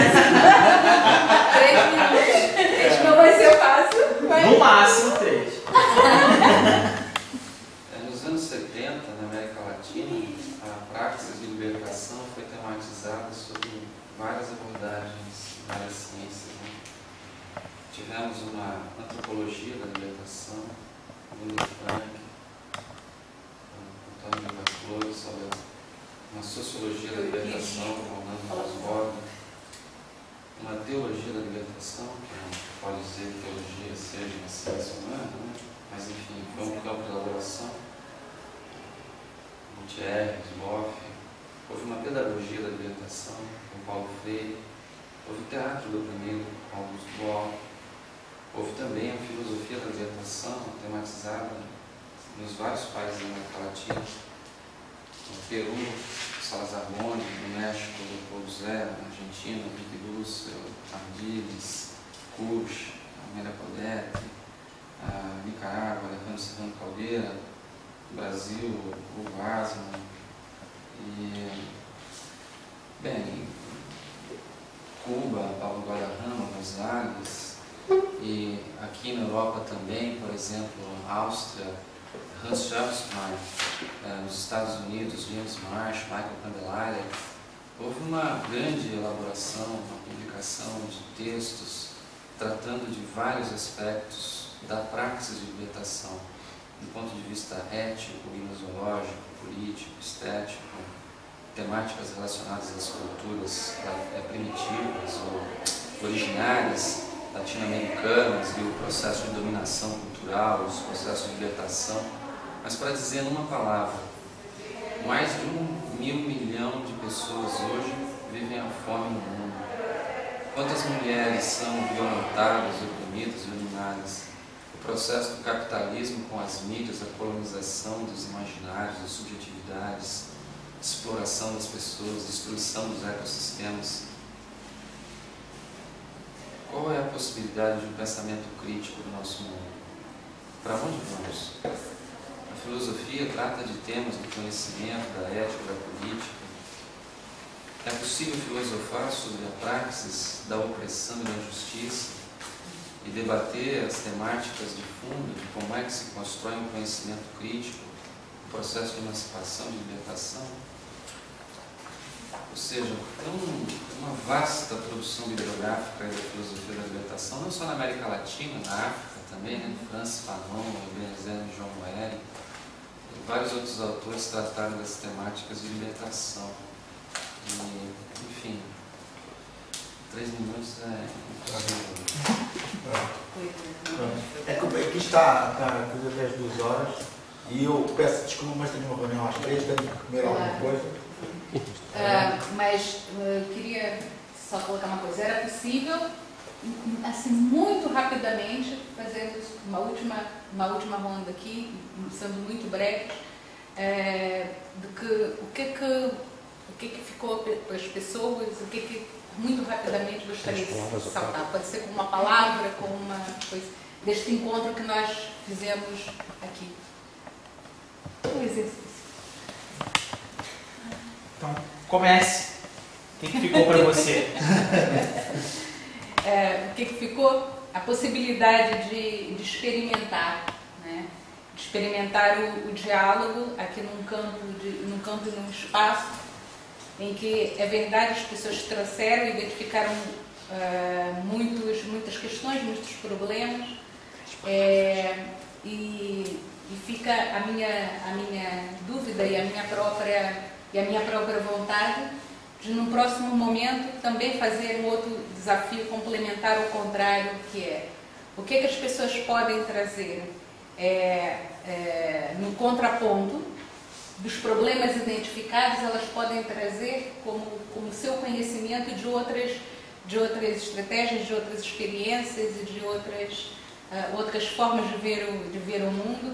Speaker 1: Não vai ser fácil. Mas...
Speaker 5: No máximo 3.
Speaker 7: Nos anos 70, na América Latina, a prática de libertação foi tematizada sobre várias abordagens, várias ciências. Tivemos uma antropologia da libertação, Gunther Frank, Antônio Vivas Flores, sobre uma sociologia da libertação, Fernando Osborne, uma teologia da libertação, que não pode dizer que teologia seja uma ciência humana, né? Mas enfim, foi um campo de elaboração. Gutierrez, Boff, houve uma pedagogia da libertação, com Paulo Freire, houve o teatro do oprimido, com Augusto Boal, houve também a filosofia da libertação, tematizada nos vários países da América Latina, no Peru, Salazar Monde, no México, Leopoldo Zé, na Argentina, Vicky Lúcio, Ardiles, Cush, Amélia Podetti, Nicarágua, Alejandro Serrano Caldeira, Brasil, Hugo Asman, e, bem, Cuba, Pablo Guadarrama, Gonzalez, e aqui na Europa também, por exemplo, Áustria, Hans Schaffsmann, nos Estados Unidos, James Marsh, Michael Candelari. Houve uma grande elaboração, uma publicação de textos tratando de vários aspectos da praxis de libertação, do ponto de vista ético, gnoseológico, político, estético, temáticas relacionadas às culturas primitivas ou originárias, latino-americanas, e o processo de dominação cultural, os processos de libertação. Mas para dizer numa palavra, mais de 1 milhão de pessoas hoje vivem a fome no mundo. Quantas mulheres são violentadas, oprimidas, dominadas? O processo do capitalismo com as mídias, a colonização dos imaginários, das subjetividades, exploração das pessoas, destruição dos ecossistemas. Qual é a possibilidade de um pensamento crítico do nosso mundo? Para onde vamos? A filosofia trata de temas do conhecimento, da ética, da política. É possível filosofar sobre a praxis da opressão e da injustiça e debater as temáticas de fundo de como é que se constrói um conhecimento crítico, um processo de emancipação, de libertação. Ou seja, é uma vasta produção bibliográfica da filosofia da libertação, não só na América Latina, na África também, né? Francis Fanon, Ebenezer João Moeri, vários outros autores trataram das temáticas de libertação. E, enfim, 3 minutos é impossível.
Speaker 3: Aqui está a coisa até as 2 horas e eu peço desculpa, mas tenho uma reunião às 3, tenho que comer alguma coisa.
Speaker 1: Mas queria só colocar uma coisa. Era possível, assim, muito rapidamente, fazermos uma última ronda aqui, sendo muito breve, o que ficou para as pessoas, o que muito rapidamente gostaria de saltar. Pode ser com uma palavra, com uma coisa, deste encontro que nós fizemos aqui. Um exercício.
Speaker 5: Então, comece. O que ficou para você?
Speaker 1: O que ficou? A possibilidade de experimentar, né? De experimentar o diálogo aqui num campo e num espaço em que, é verdade, as pessoas trouxeram e identificaram muitas questões, muitos problemas, e fica a minha dúvida e a minha própria vontade de, num próximo momento, também fazer um outro desafio complementar ao contrário, que é o que as pessoas podem trazer no contraponto dos problemas identificados, elas podem trazer como seu conhecimento de outras estratégias, de outras experiências e de outras formas de ver o mundo,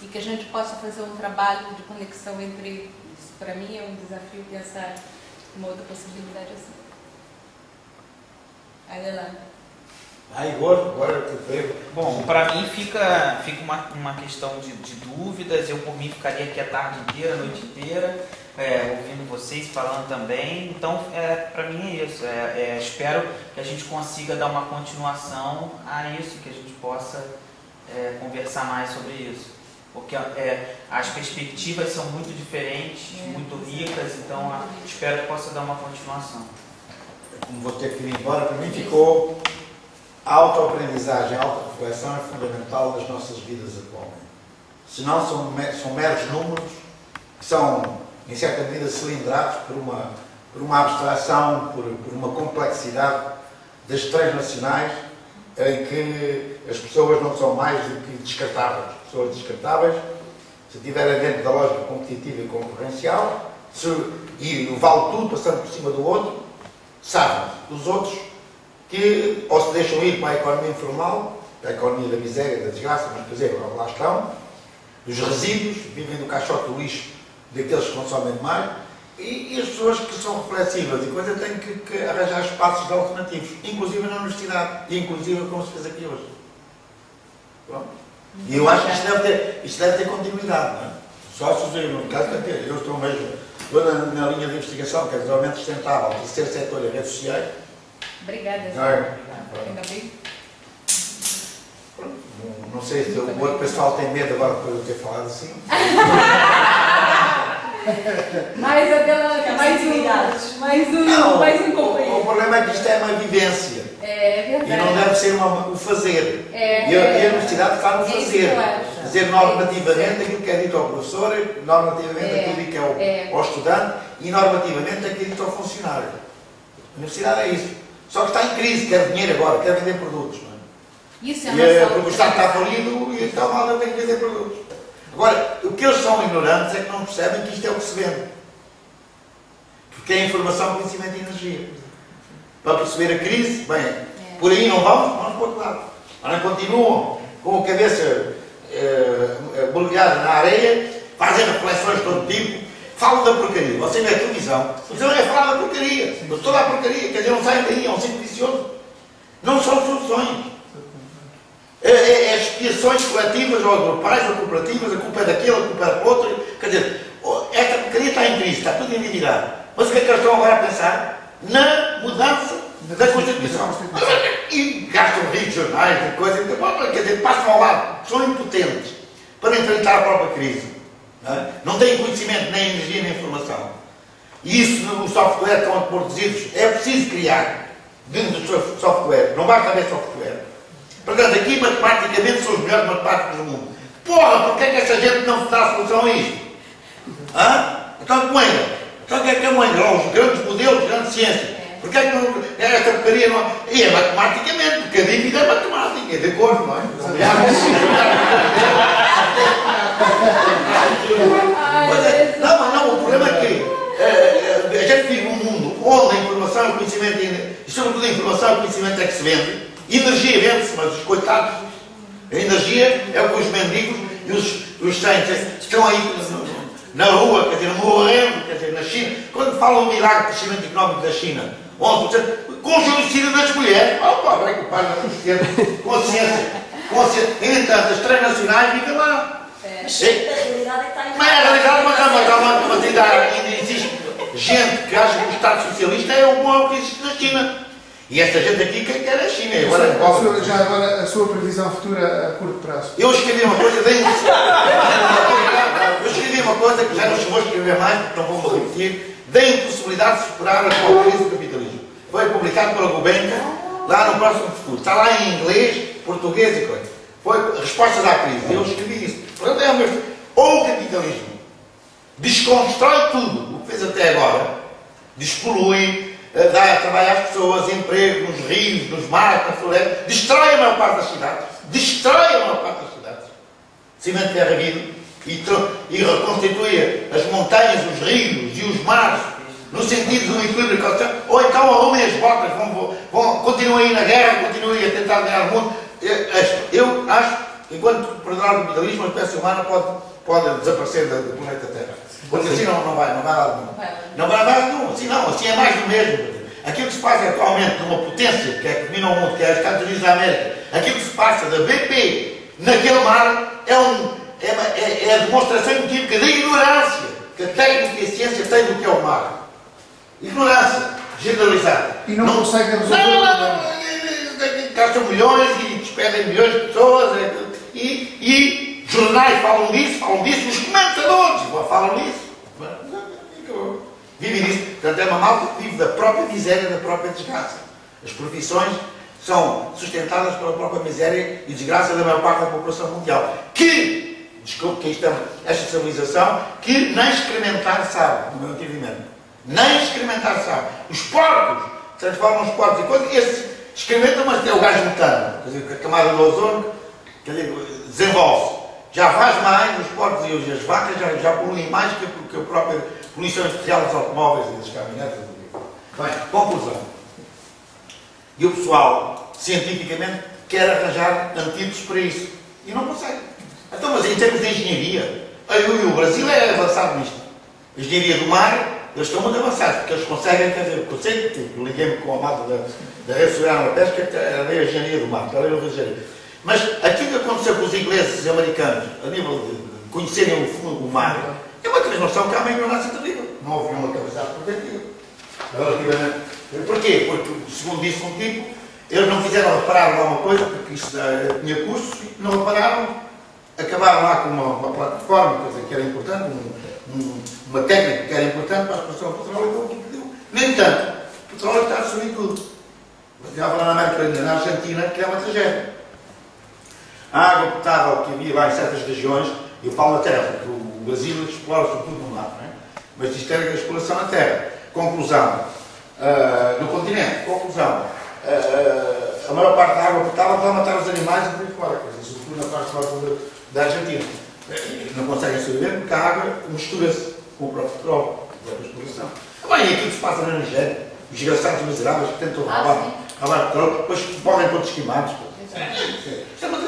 Speaker 1: e que a gente possa fazer um trabalho de conexão entre isso. Para mim é um desafio pensar uma outra possibilidade assim. Adelante.
Speaker 3: Agora que veio.
Speaker 5: Bom, para mim fica uma questão de dúvidas. Eu, por mim, ficaria aqui a tarde inteira, a noite inteira, ouvindo vocês, falando também. Então, para mim é isso. Espero que a gente consiga dar uma continuação a isso, que a gente possa conversar mais sobre isso. Porque as perspectivas são muito diferentes, muito ricas, então espero que possa dar uma continuação.
Speaker 3: Como vou ter que ir embora, para mim ficou a autoaprendizagem, a autorreflexão é fundamental nas nossas vidas atualmente. Senão são meros números que são, em certa medida, cilindrados por uma abstração, por uma complexidade das transnacionais, em que as pessoas não são mais do que descartáveis. Pessoas descartáveis, se estiverem dentro da lógica competitiva e concorrencial, e vale tudo passando por cima do outro, sabem os outros que ou se deixam ir para a economia informal, para a economia da miséria, da desgraça, mas quer dizer, lá estão, dos resíduos, vivem do caixote do lixo daqueles que consomem demais, e as pessoas que são reflexivas e coisa têm que arranjar espaços alternativos, inclusive na universidade, e inclusive como se fez aqui hoje. Pronto. E eu acho que isto deve ter continuidade, não é? Só se no caso de ter. Eu estou mesmo na linha de investigação, que é desenvolvimento sustentável, terceiro setor e redes sociais.
Speaker 1: Obrigada, Zé. Ainda bem?
Speaker 3: Não sei se o outro pessoal tem medo agora depois de eu ter falado assim.
Speaker 1: Mais um companheiro.
Speaker 3: O problema é que isto é uma vivência.
Speaker 1: É verdade.
Speaker 3: E não deve ser o fazer. E a universidade faz o fazer. Dizer normativamente aquilo que é dito ao professor, normativamente aquilo que é ao estudante e normativamente aquilo que é dito ao funcionário. A universidade é isso. Só que está em crise, quer dinheiro agora, quer vender produtos. Não é?
Speaker 1: Isso é
Speaker 3: porque o Estado está falido e então mal tem que vender produtos. Agora, o que eles são ignorantes é que não percebem que isto é o que se vende. Porque é informação, conhecimento e energia. Para perceber a crise, bem, por aí não vamos para o outro lado. Agora continuam com a cabeça mergulhada na areia, fazem reflexões de todo tipo, falam da porcaria. Você vê a televisão, é falar da porcaria. Toda a porcaria, quer dizer, não sai daí, é um ciclo vicioso. Não são soluções. Expiações coletivas ou grupais ou corporativas, a culpa é daquele, a culpa é do outro. Quer dizer, esta porcaria está em crise, está tudo endividado. Mas o que é que eles estão agora a pensar? Na mudança da Constituição. E gastam ricos jornais e coisas, quer dizer, passam ao lado, são impotentes para enfrentar a própria crise. Não têm conhecimento, nem energia, nem informação. E isso no software que estão produzidos, é preciso criar dentro do software, não basta haver software. Portanto, aqui matematicamente são os melhores matemáticos do mundo. Porra, porque é que essa gente não se dá a solução a isto? Então, como é? Então, o que é que é os grandes modelos, grande ciência? Porque é que não, esta porcaria não... E é matematicamente, porque a dívida é matemática, é de acordo, não é? Não, o problema é que a gente vive num mundo onde a informação e o conhecimento, e sobretudo a informação e o conhecimento é que se vende. Energia vende-se, mas os coitados, a energia é o que os mendigos e os cientes estão aí na rua, quer dizer, morrendo, quer dizer, na China. Quando falam do milagre do crescimento económico da China, onde, com o genocídio das mulheres, vai que o pai não consciência. No entanto, as transnacionais vivem lá.
Speaker 6: Mas a realidade é que está em
Speaker 3: Mas a realidade, mas ainda existe gente que acha que os Estado Socialista é o que existe na China. E esta gente aqui quem quer a China. Agora,
Speaker 10: já agora a sua previsão futura a curto prazo.
Speaker 3: Eu escrevi uma coisa, eu escrevi uma coisa que já não vou escrever mais, porque não vou me repetir, da impossibilidade de superar a atual crise do capitalismo. Foi publicado pela Gulbenkian lá no próximo futuro. Está lá em inglês, português e coisa. Foi respostas à crise. Eu escrevi isso. Portanto, é o mesmo. Ou o capitalismo desconstrói tudo o que fez até agora, despolui, dá trabalho às pessoas, emprego nos rios, nos mares, na floresta, destrói a maior parte das cidades, cimento erguido, e reconstitui as montanhas, os rios e os mares, no sentido do equilíbrio, ou então arrumem as botas, continuem aí na guerra, continuem a tentar ganhar o mundo. Eu acho que enquanto perdurar o capitalismo, a espécie humana pode desaparecer do planeta Terra. Porque assim não vai lá nenhum. Não vai lá nenhum, assim é mais do mesmo. Aquilo que se passa atualmente numa potência que domina o mundo, que é os Estados Unidos da América, aquilo que se passa da BP naquele mar é a demonstração inequívoca da ignorância que a técnica e a ciência têm do que é o mar. Ignorância generalizada.
Speaker 10: E não conseguem resolver o problema.
Speaker 3: Gastam milhões e despedem milhões de pessoas e jornais falam disso, os comentadores falam disso. Vivem disso. Portanto, é uma malta que vive da própria miséria, da própria desgraça. As profissões são sustentadas pela própria miséria e desgraça da maior parte da população mundial. Desculpe que esta civilização, que nem experimentar sabe, no meu entendimento. Nem experimentar sabe. Os porcos transformam os porcos em coisas. Esses experimentam, mas é o gás metano. Quer dizer, que a camada do ozono, quer dizer, desenvolve-se. Já faz mais, os porcos e as vacas já poluem mais que a própria poluição industrial dos automóveis e das caminhonetas. Bem, conclusão. E o pessoal, cientificamente, quer arranjar antídotos para isso. E não consegue. Então, mas em termos de engenharia, o Brasil é avançado nisto. A engenharia do mar, eles estão muito avançados, porque eles conseguem, quer dizer, eu liguei-me com a malta da Rede Soberana da Pesca, que era a engenharia do mar, que era a engenharia. Mas aquilo que aconteceu com os ingleses e americanos, a nível de conhecerem o fundo do mar, é uma transformação que há uma ignorância terrível. Não houve uma capacidade protetiva. Porquê? Porque, segundo disse um tipo, eles não fizeram reparar lá uma coisa, porque isso tinha custos, não repararam, acabaram lá com uma plataforma, quer dizer, que era importante, uma técnica que era importante para a exploração do petróleo, então o que pediu. No entanto, o petróleo está a destruir tudo. Estava lá na América Latina, na Argentina, que é uma tragédia. A água potável que havia lá em certas regiões, eu falo na terra, porque o Brasil explora sobretudo no mar, não é? Mas isto era a exploração na terra. Conclusão, no continente, conclusão, a maior parte da água potável vai matar os animais e por aí fora, quer dizer, sobretudo na parte fora da Argentina. Não conseguem sobreviver porque a água mistura-se com o próprio petróleo, com a própria exploração. Bem, e aquilo que se passa na Nigéria, os desgraçados miseráveis que tentam roubar petróleo, depois morrem todos queimados. Isto é uma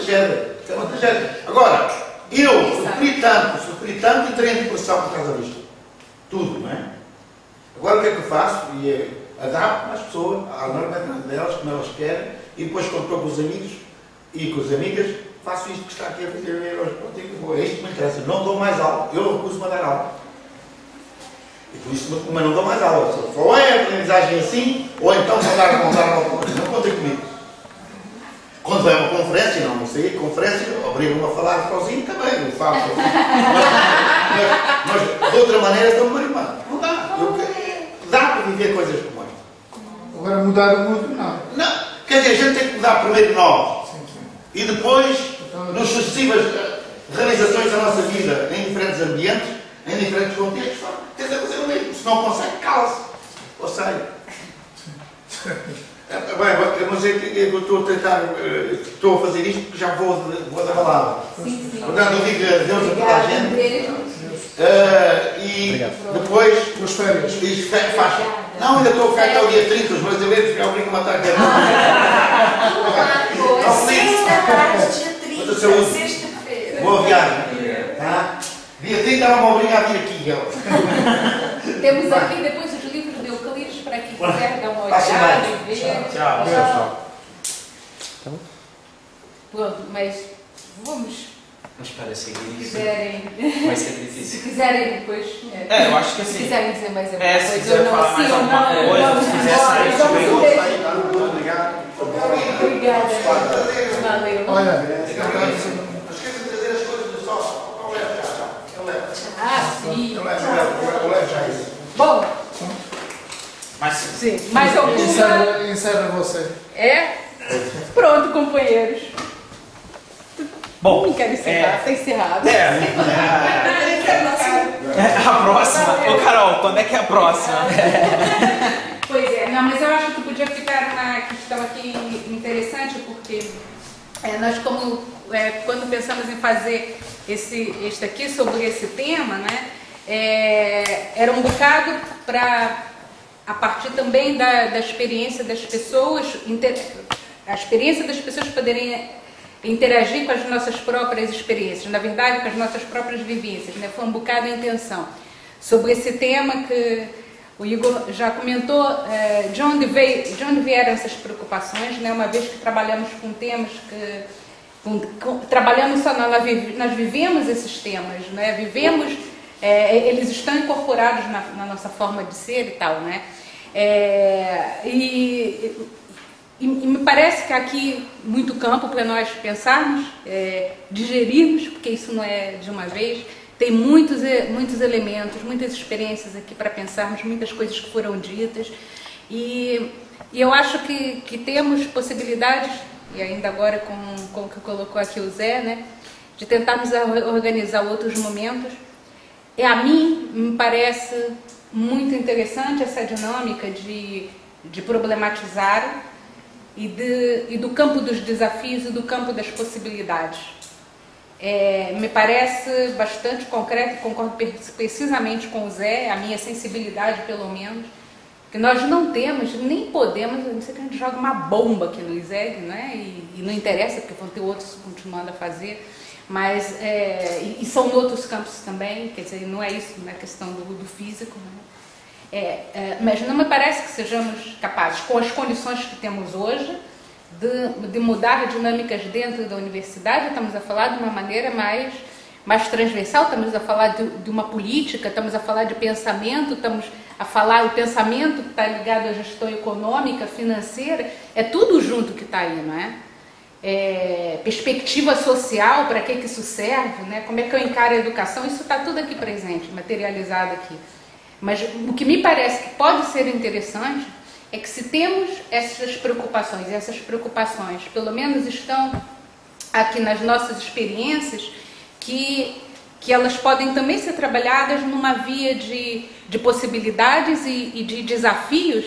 Speaker 3: tragédia. Agora, eu sofri tanto e terei depressão por causa disto. Tudo, não é? Agora o que é que eu faço? Adapto-me às pessoas, à normalidade delas, como elas querem, e depois quando estou com os amigos e com as amigas, faço isto que está aqui a fazer hoje. É isto que me interessa. Não dou mais aula. Eu recuso-me a dar aula. E por isso, mas não dou mais aula. Ou é a aprendizagem assim, ou então vou dar aula. Não contem comigo. Quando vai a uma conferência, não sei, conferência, obrigam-me a falar sozinho também, eu falo sozinho. Mas de outra maneira estou-me marimando. Não dá. Dá para viver coisas como esta.
Speaker 10: Agora mudar o mundo, não.
Speaker 3: Não. Quer dizer, a gente tem que mudar primeiro nós. E depois, nas sucessivas realizações da nossa vida, em diferentes ambientes, em diferentes contextos, quer dizer, fazer o mesmo. Se não consegue, cala-se. Ou sai. Bem, mas eu estou a tentar, estou a fazer isto porque já vou da balada. Portanto, eu digo adeus a toda a gente. E depois,
Speaker 10: nas férias.
Speaker 3: Faz. Não, ainda estou a ficar até o dia 30, os brasileiros já obrigam a matar aqui.
Speaker 8: Sexta-feira.
Speaker 3: Boa viagem. Tá? Dia 30 não me obriga a vir aqui.
Speaker 1: Temos aqui depois os livros de Euclides para quem quiser dar uma
Speaker 3: Passa
Speaker 1: olhada
Speaker 3: bem.
Speaker 1: e ver.
Speaker 3: Tchau.
Speaker 1: Pronto, mas vamos
Speaker 7: Mas para seguir
Speaker 1: Se
Speaker 7: isso
Speaker 1: quiserem,
Speaker 7: vai ser difícil.
Speaker 1: se quiserem depois.
Speaker 5: Eu acho que assim.
Speaker 1: Se quiserem dizer mais alguma
Speaker 5: Se
Speaker 1: coisa,
Speaker 5: quiser
Speaker 1: ou não,
Speaker 5: falar mais
Speaker 1: sim ou
Speaker 5: alguma
Speaker 1: não,
Speaker 5: coisa,
Speaker 1: vamos
Speaker 5: se quiser
Speaker 1: embora,
Speaker 5: sair,
Speaker 1: vamos
Speaker 5: também.
Speaker 1: deixar.
Speaker 12: Obrigado.
Speaker 1: Obrigada. Valeu.
Speaker 10: Olha,
Speaker 3: Esqueça de trazer as coisas do sol. Eu levo já. Eu levo.
Speaker 1: Ah, sim.
Speaker 3: Eu levo já isso.
Speaker 1: Bom,
Speaker 5: Mas
Speaker 1: sim. Mais alguma?
Speaker 10: encerra você.
Speaker 1: É? Pronto, companheiros.
Speaker 5: bom,
Speaker 1: Não quero encerrar, está encerrado.
Speaker 5: A próxima. Ô Carol, quando é que é a próxima?
Speaker 1: Pois é, não, mas eu acho que podia ficar uma questão aqui interessante, porque nós quando pensamos em fazer este aqui sobre esse tema, né, era um bocado para, a partir também da experiência das pessoas, a experiência das pessoas poderem interagir com as nossas próprias experiências, na verdade com as nossas próprias vivências, né? Foi um bocado a intenção sobre esse tema que o Igor já comentou, de onde vieram essas preocupações, né? Uma vez que trabalhamos com temas trabalhamos só, nós vivemos esses temas, né? Vivemos, eles estão incorporados na nossa forma de ser e tal, né? E me parece que há aqui muito campo para nós pensarmos, digerirmos, porque isso não é de uma vez. Tem muitos elementos, muitas experiências aqui para pensarmos, muitas coisas que foram ditas. E eu acho que temos possibilidades, e ainda agora com o que colocou aqui o Zé, né, de tentarmos organizar outros momentos. E a mim me parece muito interessante essa dinâmica de problematizar e do campo dos desafios e do campo das possibilidades. Me parece bastante concreto, concordo precisamente com o Zé, a minha sensibilidade pelo menos, que nós não temos, nem podemos, a não ser que a gente joga uma bomba aqui no ISEG, né? E não interessa, porque vão ter outros continuando a fazer, mas, e são outros campos também, quer dizer, não é isso, não é questão do físico, né? Mas não me parece que sejamos capazes, com as condições que temos hoje, de mudar dinâmicas dentro da universidade. Estamos a falar de uma maneira mais transversal, estamos a falar de uma política, estamos a falar de pensamento, estamos a falar, o pensamento que está ligado à gestão econômica, financeira, é tudo junto que está aí, não é? Perspectiva social, para que isso serve, né? Como é que eu encaro a educação, isso está tudo aqui presente, materializado aqui. Mas o que me parece que pode ser interessante é que se temos essas preocupações, e essas preocupações pelo menos estão aqui nas nossas experiências, que elas podem também ser trabalhadas numa via de possibilidades e de desafios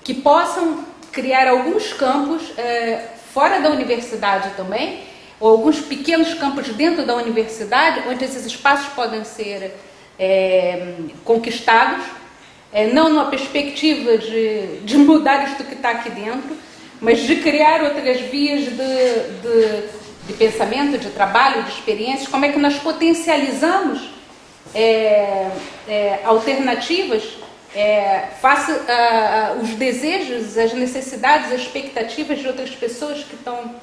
Speaker 1: que possam criar alguns campos fora da universidade também, ou alguns pequenos campos dentro da universidade, onde esses espaços podem ser conquistados, não numa perspectiva de mudar isto que está aqui dentro, mas de criar outras vias de pensamento, de trabalho, de experiências. Como é que nós potencializamos alternativas face aos desejos, as necessidades, as expectativas de outras pessoas que estão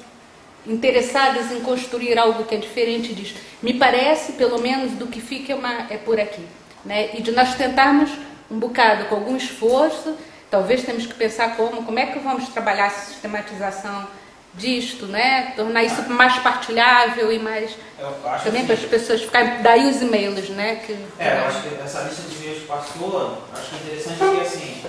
Speaker 1: interessadas em construir algo que é diferente disso. Me parece, pelo menos, do que fica é por aqui, né? E de nós tentarmos um bocado, com algum esforço, talvez temos que pensar como é que vamos trabalhar essa sistematização disto, né? Tornar isso mais partilhável e mais também para as pessoas ficarem, daí os e-mails, né?
Speaker 5: Eu acho que essa lista de e-mails que passou, acho que é interessante porque assim,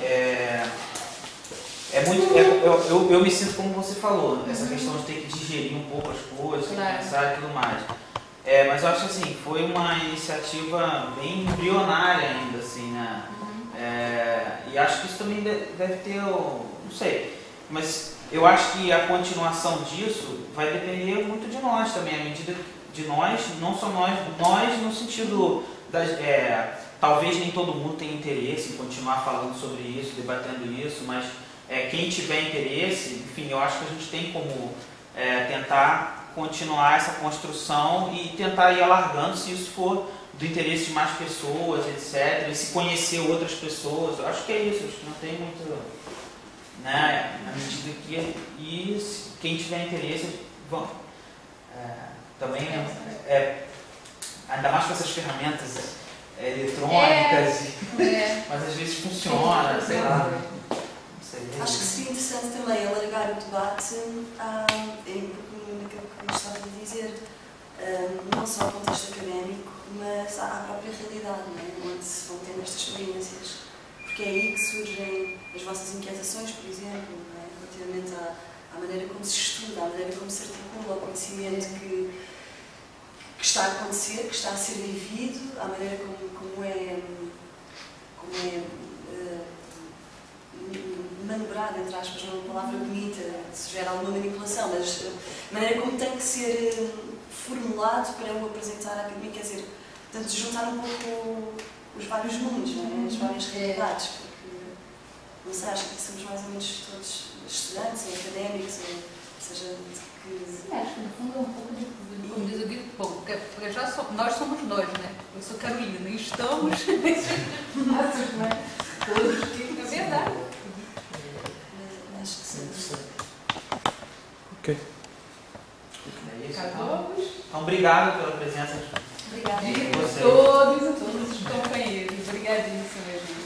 Speaker 5: eu me sinto como você falou, essa questão de ter que digerir um pouco as coisas, pensar e tudo mais. Mas eu acho que assim, foi uma iniciativa bem embrionária ainda, assim, né? E acho que isso também deve ter, não sei, mas eu acho que a continuação disso vai depender muito de nós também, à medida de nós, não só nós no sentido talvez nem todo mundo tenha interesse em continuar falando sobre isso, debatendo isso, mas quem tiver interesse, enfim, eu acho que a gente tem como tentar continuar essa construção e tentar ir alargando se isso for do interesse de mais pessoas, etc. E se conhecer outras pessoas. Eu acho que é isso, acho que não tem muito, né? Na medida que quem tiver interesse, vamos. também ainda mais com essas ferramentas eletrônicas, mas às vezes funciona, sei lá.
Speaker 6: Acho que seria interessante também alargar o debate naquilo que me estava a dizer, não só ao contexto académico, mas à própria realidade, não é? Onde se vão tendo estas experiências. Porque é aí que surgem as vossas inquietações, por exemplo, não é? Relativamente à maneira como se estuda, à maneira como se articula o conhecimento que está a acontecer, que está a ser vivido, à maneira como é manobrado, entre aspas, não é uma palavra bonita, sugere alguma manipulação, mas a maneira como tem que ser formulado para o apresentar à academia, quer dizer, portanto, juntar um pouco os vários mundos, não é? As várias realidades, porque, não sei, acho que somos mais ou menos todos estudantes, ou académicos, ou seja, que...
Speaker 1: Sim, acho que no fundo é um pouco de como diz o Guido, porque nós somos dois, né? Eu sou Carolina e estamos nesses não é? Todos que, é verdade.
Speaker 6: Acho que sim.
Speaker 10: Ok.
Speaker 1: Acabamos.
Speaker 5: Então, obrigado pela presença.
Speaker 1: Obrigada
Speaker 5: de
Speaker 1: a
Speaker 5: vocês.
Speaker 1: todos os companheiros. Obrigadíssima, gente.